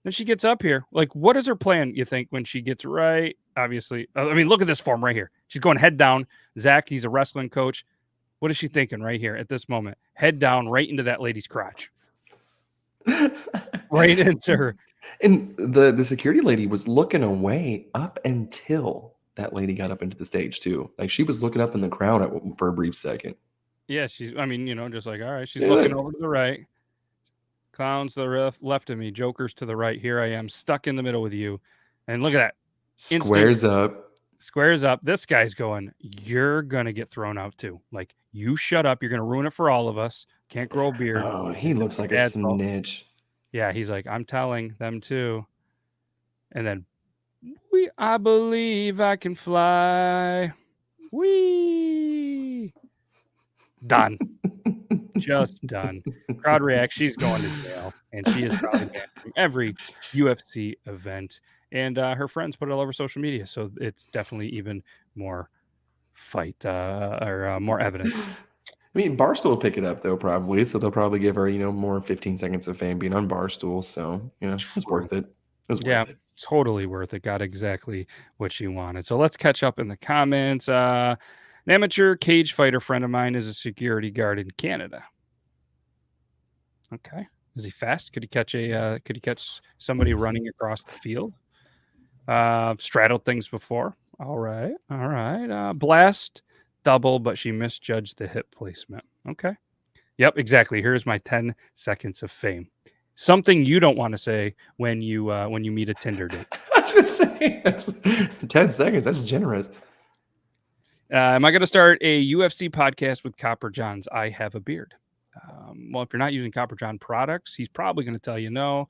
Then she gets up here. Like, what is her plan, you think, when she gets right? Obviously, I mean, look at this form right here. She's going head down. Zach, he's a wrestling coach. What is she thinking right here at this moment? Head down right into that lady's crotch. Right into her. And the security lady was looking away up until that lady got up into the stage too. Like she was looking up in the crowd for a brief second. Yeah, she's, I mean, just like, all right, she's Yeah. looking over to the right. Clowns to the left of me, jokers to the right. Here I am, stuck in the middle with you. And look at that. Squares up. Squares up. This guy's going, you're going to get thrown out too. Like, you shut up. You're going to ruin it for all of us. Can't grow a beard. Oh, he looks like a Dad's fault. snitch. Yeah, he's like, I'm telling them too. And then, I believe I can fly. Wee. Done. Just done. Crowd reacts. She's going to jail, and she is probably banned from every UFC event. And her friends put it all over social media, so it's definitely even more fight or more evidence. I mean, Barstool will pick it up though, probably. So they'll probably give her, more 15 seconds of fame being on Barstool. So it's worth it. Yeah, totally worth it. Got exactly what she wanted. So let's catch up in the comments. An amateur cage fighter friend of mine is a security guard in Canada. Okay. Is he fast? Could he catch somebody running across the field? Straddled things before. All right. Blast double, but she misjudged the hip placement. Okay. Yep, exactly. Here's my 10 seconds of fame. Something you don't want to say when you meet a Tinder date. I was gonna say that's 10 seconds. That's generous. Am I going to start a UFC podcast with Copper Johns? I have a beard. Well, if you're not using Copper John products, he's probably going to tell you no.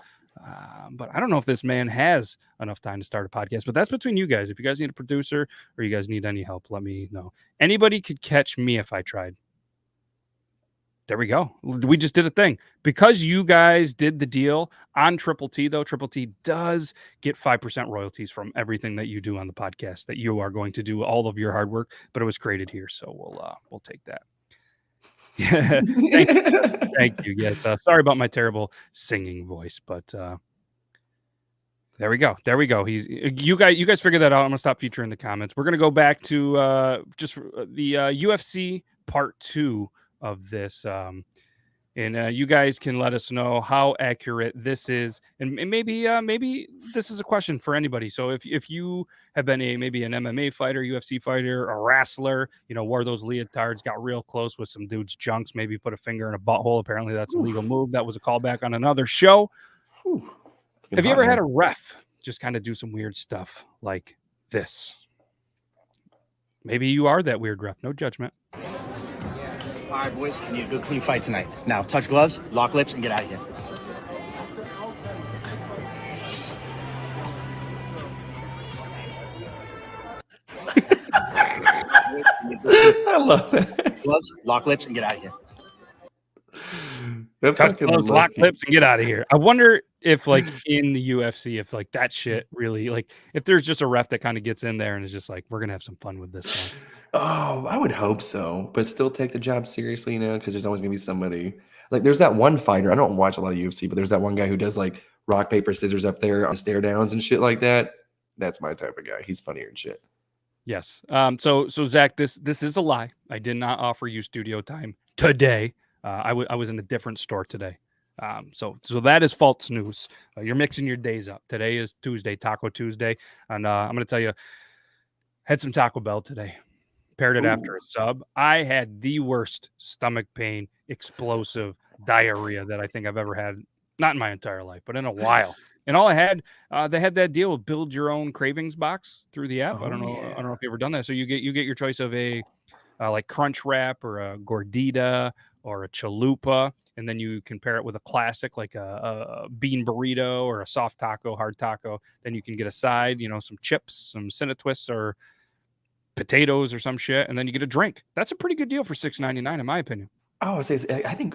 But I don't know if this man has enough time to start a podcast. But that's between you guys. If you guys need a producer or you guys need any help, let me know. Anybody could catch me if I tried. There we go. We just did a thing. Because you guys did the deal on Triple T, though, Triple T does get 5% royalties from everything that you do on the podcast, that you are going to do all of your hard work, but it was created here. So we'll take that. Yeah. Thank you. Yes. Sorry about my terrible singing voice, but there we go. You guys figure that out. I'm gonna stop featuring the comments. We're gonna go back to just the UFC part 2 of this, and you guys can let us know how accurate this is, and maybe this is a question for anybody. So if you have been maybe an MMA fighter, UFC fighter, a wrestler, wore those leotards, got real close with some dude's junks, maybe put a finger in a butthole. Apparently that's a legal move. That was a callback on another show. Have you ever had a ref just kind of do some weird stuff like this? Maybe you are that weird ref. No judgment. All right, boys, I need a good, clean fight tonight. Now, touch gloves, lock lips, and get out of here. I love that. Gloves, lock lips, and get out of here. Touch gloves, lock lips, and get out of here. I wonder if, like, in the UFC, if, like, that shit really, like, if there's just a ref that kind of gets in there and is just like, we're going to have some fun with this one. Oh, I would hope so, but still take the job seriously, because there's always gonna be somebody. Like, there's that one fighter. I don't watch a lot of UFC, but there's that one guy who does like rock paper scissors up there on stare downs and shit like that. That's my type of guy. He's funnier and shit. Yes. So Zach, this is a lie. I did not offer you studio time today. I was in a different store today. So that is false news. You're mixing your days up. Today is Tuesday, Taco Tuesday, and I'm gonna tell you, had some Taco Bell today. Paired it after a sub. I had the worst stomach pain, explosive diarrhea that I think I've ever had, not in my entire life, but in a while. And all I had, they had that deal of build your own cravings box through the app. I don't know if you've ever done that. So you get your choice of a like crunch wrap or a gordita or a chalupa, and then you can pair it with a classic like a bean burrito or a soft taco, hard taco. Then you can get a side, some chips, some Twists or potatoes or some shit, and then you get a drink. That's a pretty good deal for $6.99 in my opinion. Oh, it says, I think,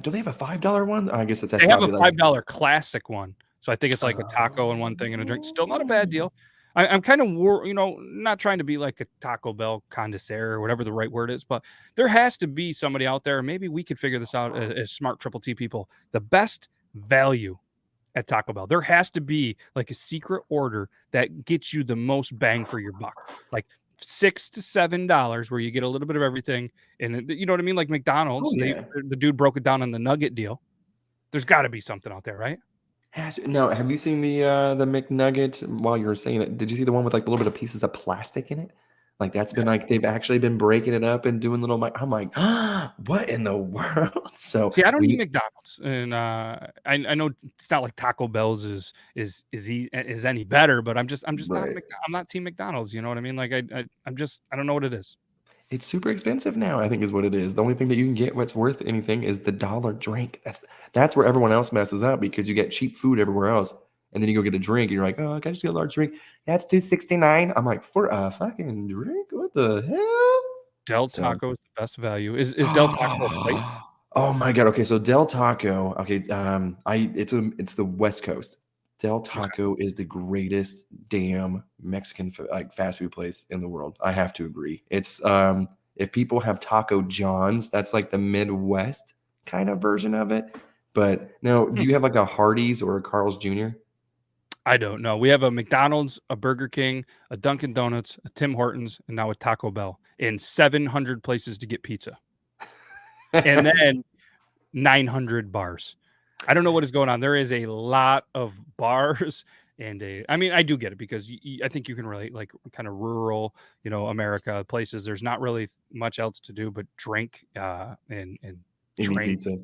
do they have a $5 one? I guess it's They have a probably like, $5 classic one. So I think it's like a taco and one thing and a drink. Still not a bad deal. I'm kind of, not trying to be like a Taco Bell connoisseur or whatever the right word is, but there has to be somebody out there. Maybe we could figure this out as smart Triple T people. The best value at Taco Bell. There has to be like a secret order that gets you the most bang for your buck. Like $6 to $7 where you get a little bit of everything. And you know what I mean? Like McDonald's, the dude broke it down on the nugget deal. There's got to be something out there, right? No, have you seen the McNugget while you were saying it? Did you see the one with like a little bit of pieces of plastic in it? Like that's been like they've actually been breaking it up and doing little. I'm like, what in the world? So see, I don't eat McDonald's, and I know it's not like Taco Bell's is any better, but I'm just not I'm not team McDonald's. You know what I mean? Like I don't know what it is. It's super expensive now, I think is what it is. The only thing that you can get what's worth anything is the dollar drink. That's where everyone else messes up because you get cheap food everywhere else. And then you go get a drink and you're like, oh, can I just get a large drink? Yeah, it's $2.69. I'm like, for a fucking drink? What the hell? Del Taco is the best value. Is Del Taco a place? Oh my God. Okay, so Del Taco. Okay, it's the West Coast. Del Taco is the greatest damn Mexican fast food place in the world. I have to agree. It's if people have Taco John's, that's like the Midwest kind of version of it. But no, do you have like a Hardee's or a Carl's Jr.? I don't know. We have a McDonald's, a Burger King, a Dunkin' Donuts, a Tim Hortons, and now a Taco Bell in 700 places to get pizza. And then 900 bars. I don't know what is going on. There is a lot of bars and I do get it because I think you can relate like kind of rural, America places. There's not really much else to do but drink and drink pizza.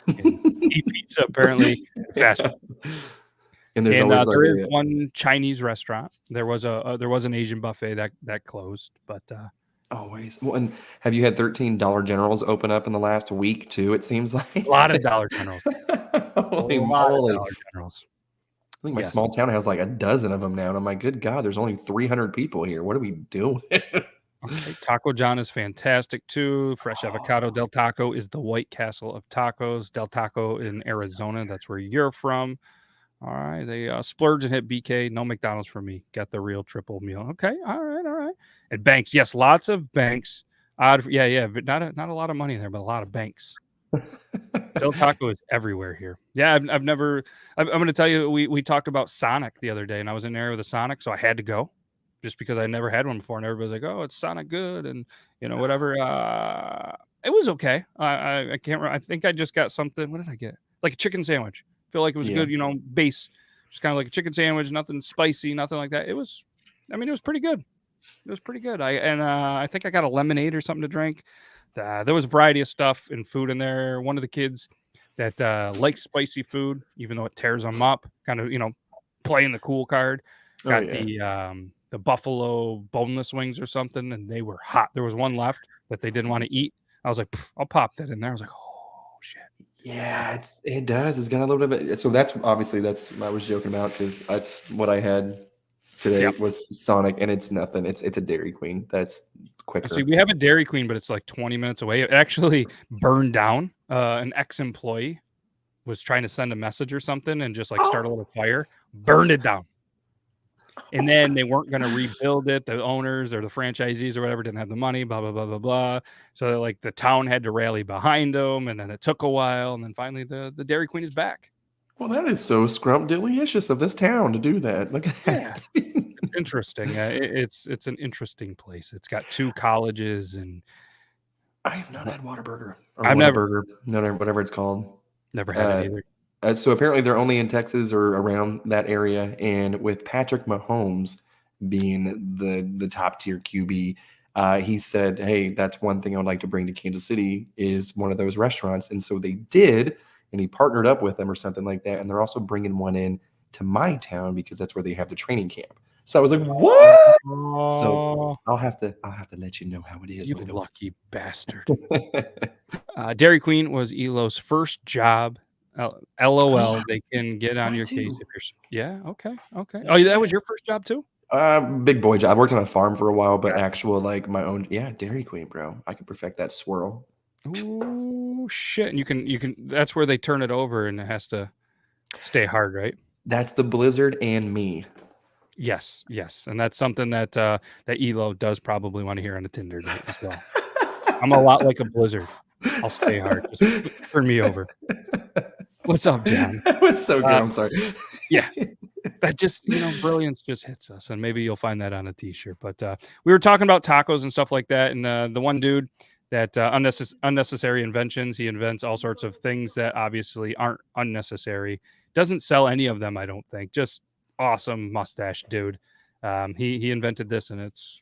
And eat pizza apparently fast food. And there's always there is one Chinese restaurant. There was an Asian buffet that closed, but always. Well, and have you had 13 Dollar Generals open up in the last week too? It seems like a lot of Dollar Generals. Holy moly! Dollar Generals. I think my small town has like a dozen of them now, and I'm like, good God, there's only 300 people here. What are we doing? Okay, Taco John is fantastic too. Fresh avocado. Del Taco is the White Castle of tacos. Del Taco in Arizona. That's where you're from. All right, they splurge and hit BK. No McDonald's for me. Got the real triple meal. Okay, all right. And banks, yes, lots of banks. But not a lot of money there, but a lot of banks. Del Taco is everywhere here. Yeah, I'm going to tell you, we talked about Sonic the other day, and I was in there with a Sonic, so I had to go, just because I never had one before, and everybody's like, "Oh, it's Sonic good," and whatever. It was okay. I can't remember. I think I just got something. What did I get? Like a chicken sandwich. Feel like it was good, base, just kind of like a chicken sandwich, nothing spicy, nothing like that. It was pretty good. It was pretty good. I think I got a lemonade or something to drink. There was a variety of stuff and food in there. One of the kids that likes spicy food, even though it tears them up, kind of, playing the cool card, got the buffalo boneless wings or something, and they were hot. There was one left that they didn't want to eat. I was like, I'll pop that in there. I was like, oh, shit. Yeah, it does. It's got a little bit of it. So that's what I was joking about because that's what I had today was Sonic, and it's nothing. It's a Dairy Queen. That's quicker. See, we have a Dairy Queen, but it's like 20 minutes away. It actually burned down. An ex-employee was trying to send a message or something and just like start a little fire, burned it down. And then they weren't going to rebuild it. The owners or the franchisees or whatever didn't have the money, blah, blah, blah, blah, blah. So like the town had to rally behind them. And then it took a while. And then finally the Dairy Queen is back. Well, that is so scrumptious of this town to do that. Look at that. Yeah. It's interesting. It's an interesting place. It's got 2 colleges and I have not had Whataburger. Or whatever it's called. Never had it either. So apparently they're only in Texas or around that area. And with Patrick Mahomes being the top tier QB, he said, hey, that's one thing I would like to bring to Kansas City is one of those restaurants. And so they did, and he partnered up with them or something like that. And they're also bringing one in to my town because that's where they have the training camp. So I was like, what? Oh, So I'll have to let you know how it is. you my dog. lucky bastard. Dairy Queen was Elo's first job. LOL. They can get on Mine your too. case if you're. Yeah. Okay. Okay. Oh, that was your first job too. Big boy job. I worked on a farm for a while, but actual like my own. Yeah, Dairy Queen, bro. I can perfect that swirl. Oh shit! And you can. That's where they turn it over, and it has to stay hard, right? That's the Blizzard and me. Yes, yes, and that's something that that Elo does probably want to hear on a Tinder date as well. I'm a lot like a Blizzard. I'll stay hard. Just turn me over. What's up, John? That was so good. I'm sorry. Yeah, that just brilliance just hits us, and maybe you'll find that on a T-shirt. But we were talking about tacos and stuff like that, and the one dude that unnecessary inventions. He invents all sorts of things that obviously aren't unnecessary. Doesn't sell any of them, I don't think. Just awesome mustache dude. He invented this, and it's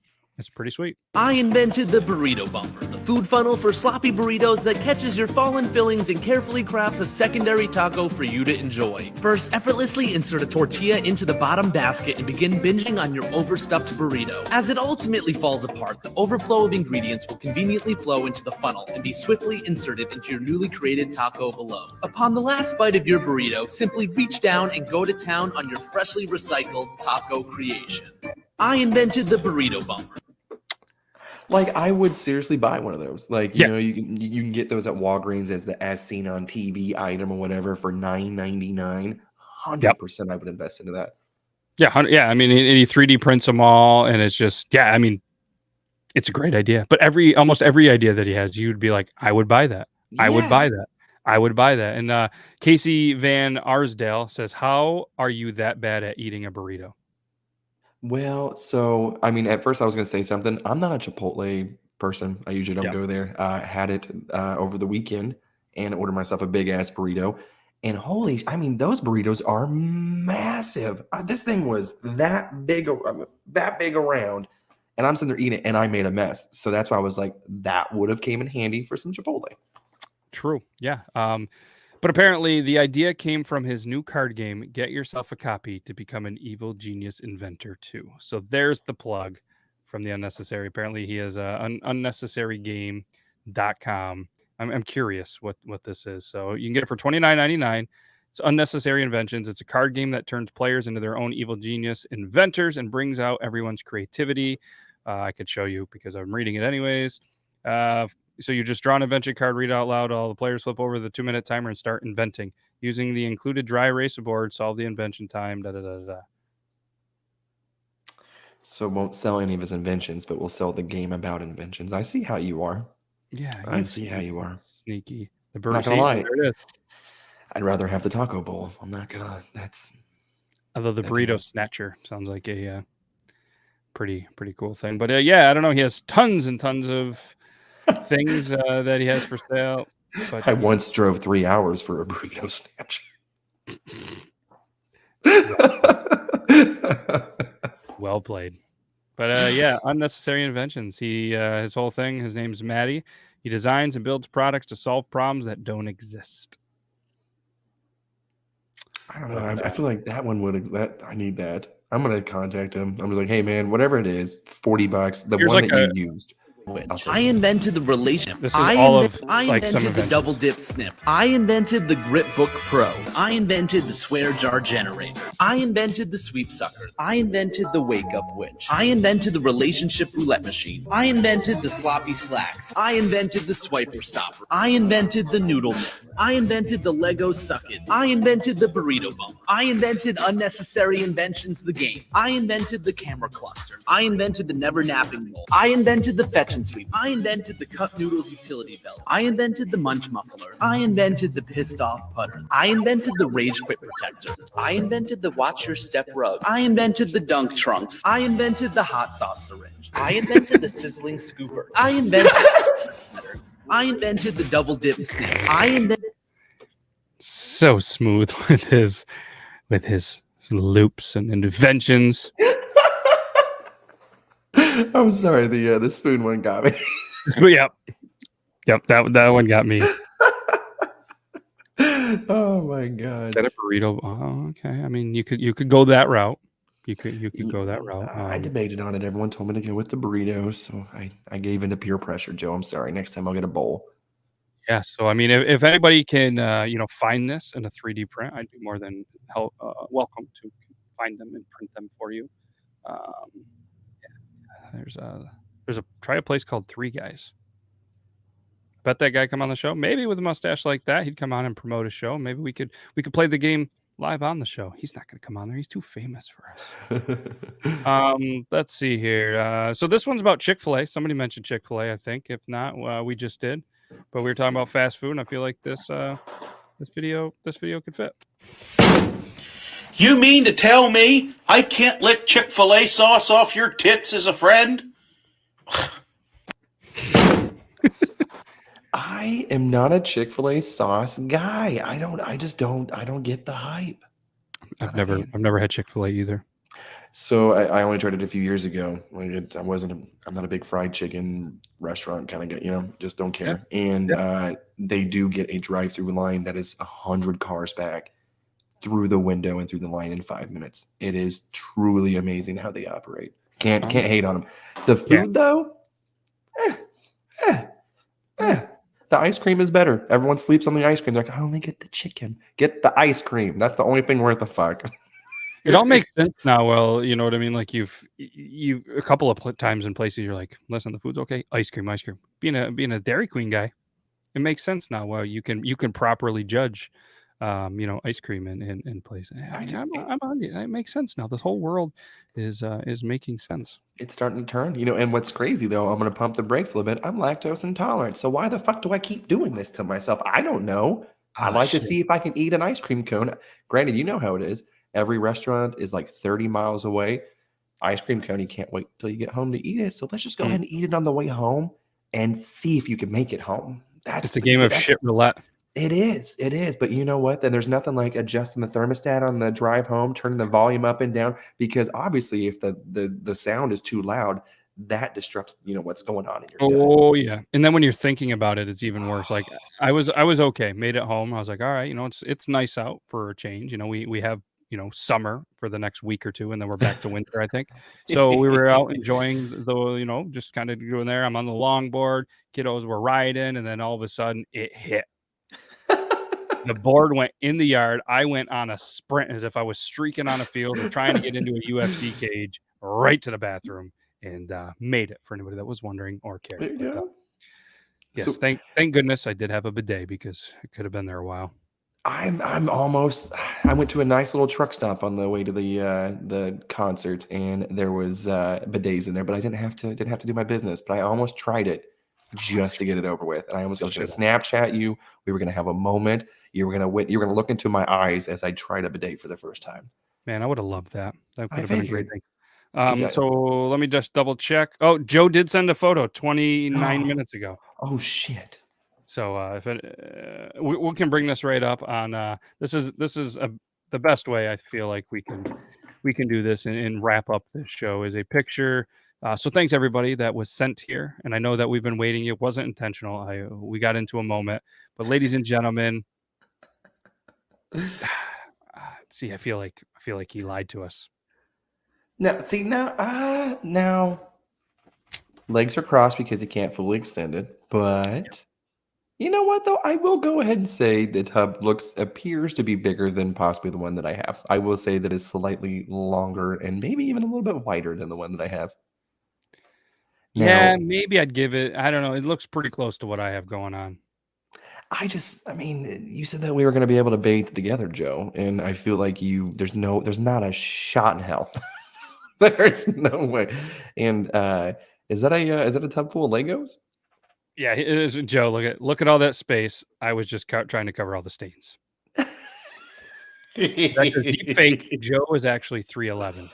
pretty sweet. I invented the burrito bumper, the food funnel for sloppy burritos that catches your fallen fillings and carefully crafts a secondary taco for you to enjoy. First, effortlessly insert a tortilla into the bottom basket and begin binging on your overstuffed burrito. As it ultimately falls apart, the overflow of ingredients will conveniently flow into the funnel and be swiftly inserted into your newly created taco below. Upon the last bite of your burrito, simply reach down and go to town on your freshly recycled taco creation. I invented the burrito bumper. Like I would seriously buy one of those. Like you know, you can get those at Walgreens as the as seen on TV item or whatever for $9.99. 100% I would invest into that. Yeah, yeah. I mean, he 3D prints them all, and it's just I mean, it's a great idea. But almost every idea that he has, you'd be like, I would buy that. Yes. I would buy that. I would buy that. And Casey Van Arsdale says, "How are you that bad at eating a burrito?" Well, so I mean, at first I was going to say something. I'm not a Chipotle person. I usually don't go there. Had it over the weekend and ordered myself a big ass burrito. And I mean, those burritos are massive. This thing was that big around, and I'm sitting there eating it, and I made a mess. So that's why I was like, that would have came in handy for some Chipotle. True. Yeah. But apparently the idea came from his new card game, Get Yourself a Copy to Become an Evil Genius Inventor too. So there's the plug from the Unnecessary. Apparently he has unnecessarygame.com. I'm curious what this is. So you can get it for $29.99. It's Unnecessary Inventions. It's a card game that turns players into their own evil genius inventors and brings out everyone's creativity. I could show you because I'm reading it anyways. So you just draw an invention card, read out loud. All the players flip over the 2-minute timer and start inventing. Using the included dry erase board, solve the invention time, So won't sell any of his inventions, but we'll sell the game about inventions. I see how you are. Yeah. I see how you are. Sneaky. I'm not going to lie. There it is. I'd rather have the taco bowl. I'm not going to. Although the burrito snatcher sounds like a pretty cool thing. But I don't know. He has tons and tons of things that he has for sale. But I once drove 3 hours for a burrito snatcher. Well played. But Unnecessary Inventions. His whole thing, his name's Matty. He designs and builds products to solve problems that don't exist. I don't know. I feel like that one I need that. I'm gonna contact him. I'm just like, hey man, whatever it is, $40. The one that you used. I invented the relationship. This is I invented the double dip snip. I invented the Grip Book Pro. I invented the swear jar generator. I invented the sweep sucker. I invented the wake up witch. I invented the relationship roulette machine. I invented the sloppy slacks. I invented the swiper stopper. I invented the noodle nip. I invented the Lego suck it. I invented the burrito bump. I invented Unnecessary Inventions the game. I invented the camera cluster. I invented the never napping bowl. I invented the fetch and sweep. I invented the cup noodles utility belt. I invented the munch muffler. I invented the pissed off putter. I invented the rage quit protector. I invented the watch your step rug. I invented the dunk trunks. I invented the hot sauce syringe. I invented the sizzling scooper. I invented the double dip snip. I invented so smooth with his loops and inventions. I'm sorry, the spoon one got me. Yep, that one got me. Oh my god! Is that a burrito? Oh, okay. I mean, you could go that route. You could go that route. I debated on it. Everyone told me to go with the burritos, so I gave in to peer pressure, Joe. I'm sorry. Next time I'll get a bowl. Yeah. So I mean, if anybody can find this in a 3D print, I'd be more than welcome to find them and print them for you. There's a try a place called Three Guys. Bet that guy come on the show. Maybe with a mustache like that, he'd come on and promote a show. Maybe we could play the game live on the show. He's not going to come on there. He's too famous for us. Let's see here. So this one's about Chick-fil-A. Somebody mentioned Chick-fil-A, I think. If not, we just did. But we were talking about fast food, and I feel like this video could fit. You mean to tell me I can't lick Chick-fil-A sauce off your tits as a friend? I am not a Chick-fil-A sauce guy. I don't get the hype. I've never had Chick-fil-A either. So I only tried it a few years ago. I'm not a big fried chicken restaurant kind of guy, just don't care. Yeah. And they do get a drive-through line that is 100 cars back through the window and through the line in 5 minutes. It is truly amazing how they operate. Can't hate on them. The food though, the ice cream is better. Everyone sleeps on the ice cream. They're like, I only get the chicken. Get the ice cream. That's the only thing worth a fuck. It all makes sense now. Well, you know what I mean? Like you've a couple of times in places you're like, listen, the food's okay. Ice cream. Being a Dairy Queen guy, it makes sense now. Well, you can properly judge, ice cream in places. I'm on it. It makes sense now. The whole world is making sense. It's starting to turn, and what's crazy though, I'm going to pump the brakes a little bit. I'm lactose intolerant. So why the fuck do I keep doing this to myself? I don't know. I'd like to see if I can eat an ice cream cone. Granted, you know how it is. Every restaurant is like 30 miles away. Ice cream cone, you can't wait till you get home to eat it. So let's just go ahead and eat it on the way home and see if you can make it home. It's a game of shit roulette. It is. But you know what? Then there's nothing like adjusting the thermostat on the drive home, turning the volume up and down, because obviously if the sound is too loud, that disrupts, what's going on in your gut. Oh yeah. And then when you're thinking about it, it's even worse. Like I was okay, made it home. I was like, all right, it's nice out for a change. We have summer for the next week or two, and then we're back to winter, I think. So we were out enjoying just kind of doing there. I'm on the longboard, kiddos were riding, and then all of a sudden it hit. The board went in the yard. I went on a sprint as if I was streaking on a field and trying to get into a UFC cage right to the bathroom, and made it, for anybody that was wondering or cared. There you go. Yes, So, thank goodness I did have a bidet, because it could have been there a while. I went to a nice little truck stop on the way to the concert, and there was bidets in there, but I didn't have to do my business. But I almost tried it just to get it over with, and I was going to Snapchat you. We were going to have a moment. You were going to look into my eyes as I tried a bidet for the first time. Man, I would have loved that. That could I have been a figured. great thing. So let me just double check. Oh, Joe did send a photo 29 minutes ago. Oh shit. So if we can bring this right up on this is the best way I feel like we can do this and wrap up this show is a picture. So thanks everybody that was sent here, and I know that we've been waiting. It wasn't intentional. We got into a moment, but ladies and gentlemen, see, I feel like he lied to us. Now legs are crossed because he can't fully extend it, but. You know what, though? I will go ahead and say the tub appears to be bigger than possibly the one that I have. I will say that it's slightly longer and maybe even a little bit wider than the one that I have. Yeah, maybe I'd give it. I don't know. It looks pretty close to what I have going on. You said that we were going to be able to bathe together, Joe, and I feel like there's not a shot in hell. There's no way. And is that a tub full of Legos? Yeah, it is, Joe. Look at all that space. I was just trying to cover all the stains. Deep fake. Joe is actually 3'11".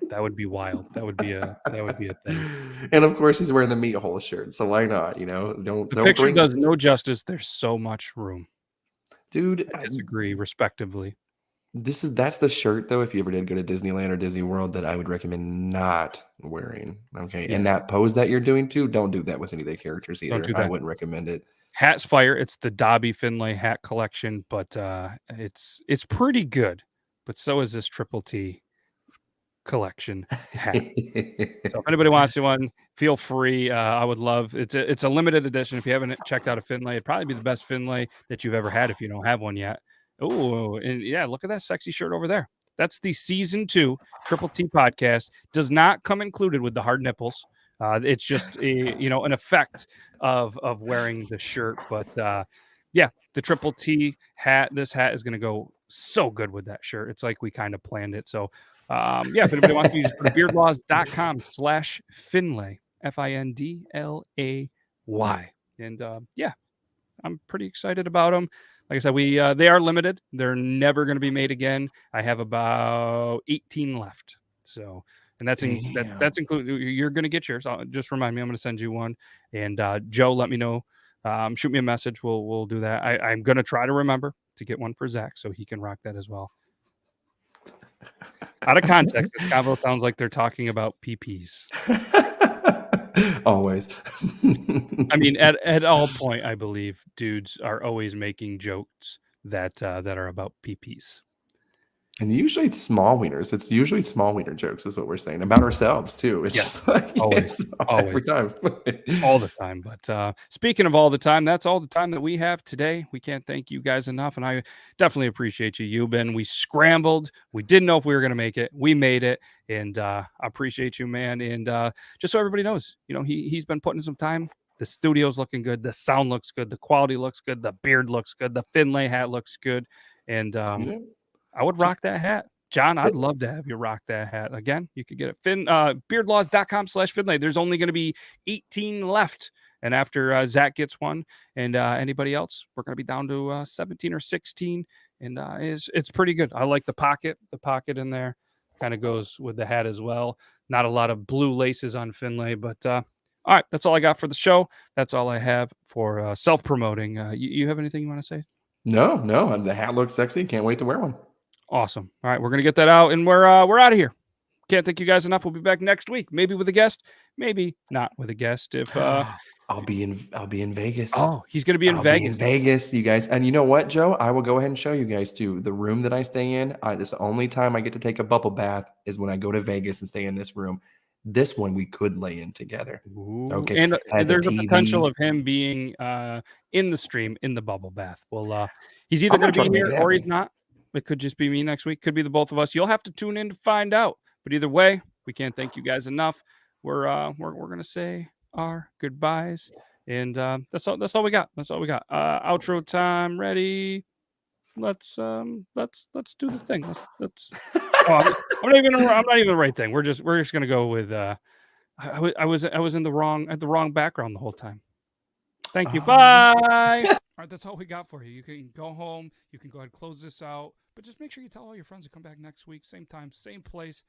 That would be wild. That would be a thing. And of course, he's wearing the meat hole shirt, so why not? The picture does no justice. There's so much room, dude. I disagree, respectively. That's the shirt though, if you ever did go to Disneyland or Disney World, that I would recommend not wearing. Okay. Yes. And that pose that you're doing too, don't do that with any of the characters either. Don't do that. I wouldn't recommend it. Hat's fire. It's the Dobby Finlay hat collection, but it's pretty good. but so is this Triple T collection hat. So if anybody wants one, feel free. I would love it's a limited edition. If you haven't checked out a Finlay, it'd probably be the best Finlay that you've ever had if you don't have one yet. Oh, and yeah, look at that sexy shirt over there. That's the season 2 Triple T podcast. Does not come included with the hard nipples. It's just an effect of wearing the shirt. But yeah, the Triple T hat. This hat is going to go so good with that shirt. It's like we kind of planned it. So yeah, if anybody wants to, you just go to beardlaws.com/Finlay, FINDLAY. And yeah, I'm pretty excited about them. Like I said, they are limited. They're never going to be made again. I have about 18 left. So, and that's included. You're going to get yours. Just remind me. I'm going to send you one. And Joe, let me know. Shoot me a message. We'll do that. I'm going to try to remember to get one for Zach so he can rock that as well. Out of context, this convo sounds like they're talking about PPs. Always. I mean, at all point, I believe dudes are always making jokes that are about PPs. And usually it's small wieners. It's usually small wiener jokes is what we're saying about ourselves too. It's just like always. every time. All the time. But speaking of all the time, that's all the time that we have today. We can't thank you guys enough. And I definitely appreciate you, Yuban. We scrambled. We didn't know if we were going to make it. We made it. And I appreciate you, man. And just so everybody knows, he's been putting some time. The studio's looking good. The sound looks good. The quality looks good. The beard looks good. The Finlay hat looks good. And I would rock that hat. John, I'd love to have you rock that hat. Again, you could get it. Beardlaws.com/Finlay. There's only going to be 18 left. And after Zach gets one and anybody else, we're going to be down to 17 or 16. And it's pretty good. I like the pocket. The pocket in there kind of goes with the hat as well. Not a lot of blue laces on Finlay. But all right, that's all I got for the show. That's all I have for self-promoting. You have anything you want to say? No. The hat looks sexy. Can't wait to wear one. Awesome. All right, we're gonna get that out, and we're out of here. Can't thank you guys enough. We'll be back next week, maybe with a guest, maybe not with a guest. If I'll be in Vegas. Oh, he's gonna be in Vegas. In Vegas, you guys. And you know what, Joe? I will go ahead and show you guys too. The room that I stay in. This is the only time I get to take a bubble bath is when I go to Vegas and stay in this room. This one we could lay in together. Ooh. Okay. And there's a potential of him being in the stream in the bubble bath. Well, he's either going to be here or he's not. It could just be me next week. Could be the both of us. You'll have to tune in to find out. But either way, we can't thank you guys enough. We're gonna say our goodbyes, and that's all we got. That's all we got. Outro time ready. Let's do the thing. Let's. I'm not even the right thing. We're just gonna go with. I was in the wrong background the whole time. Thank you. Bye. All right, that's all we got for you. You can go home. You can go ahead and close this out. But just make sure you tell all your friends to come back next week. Same time, same place.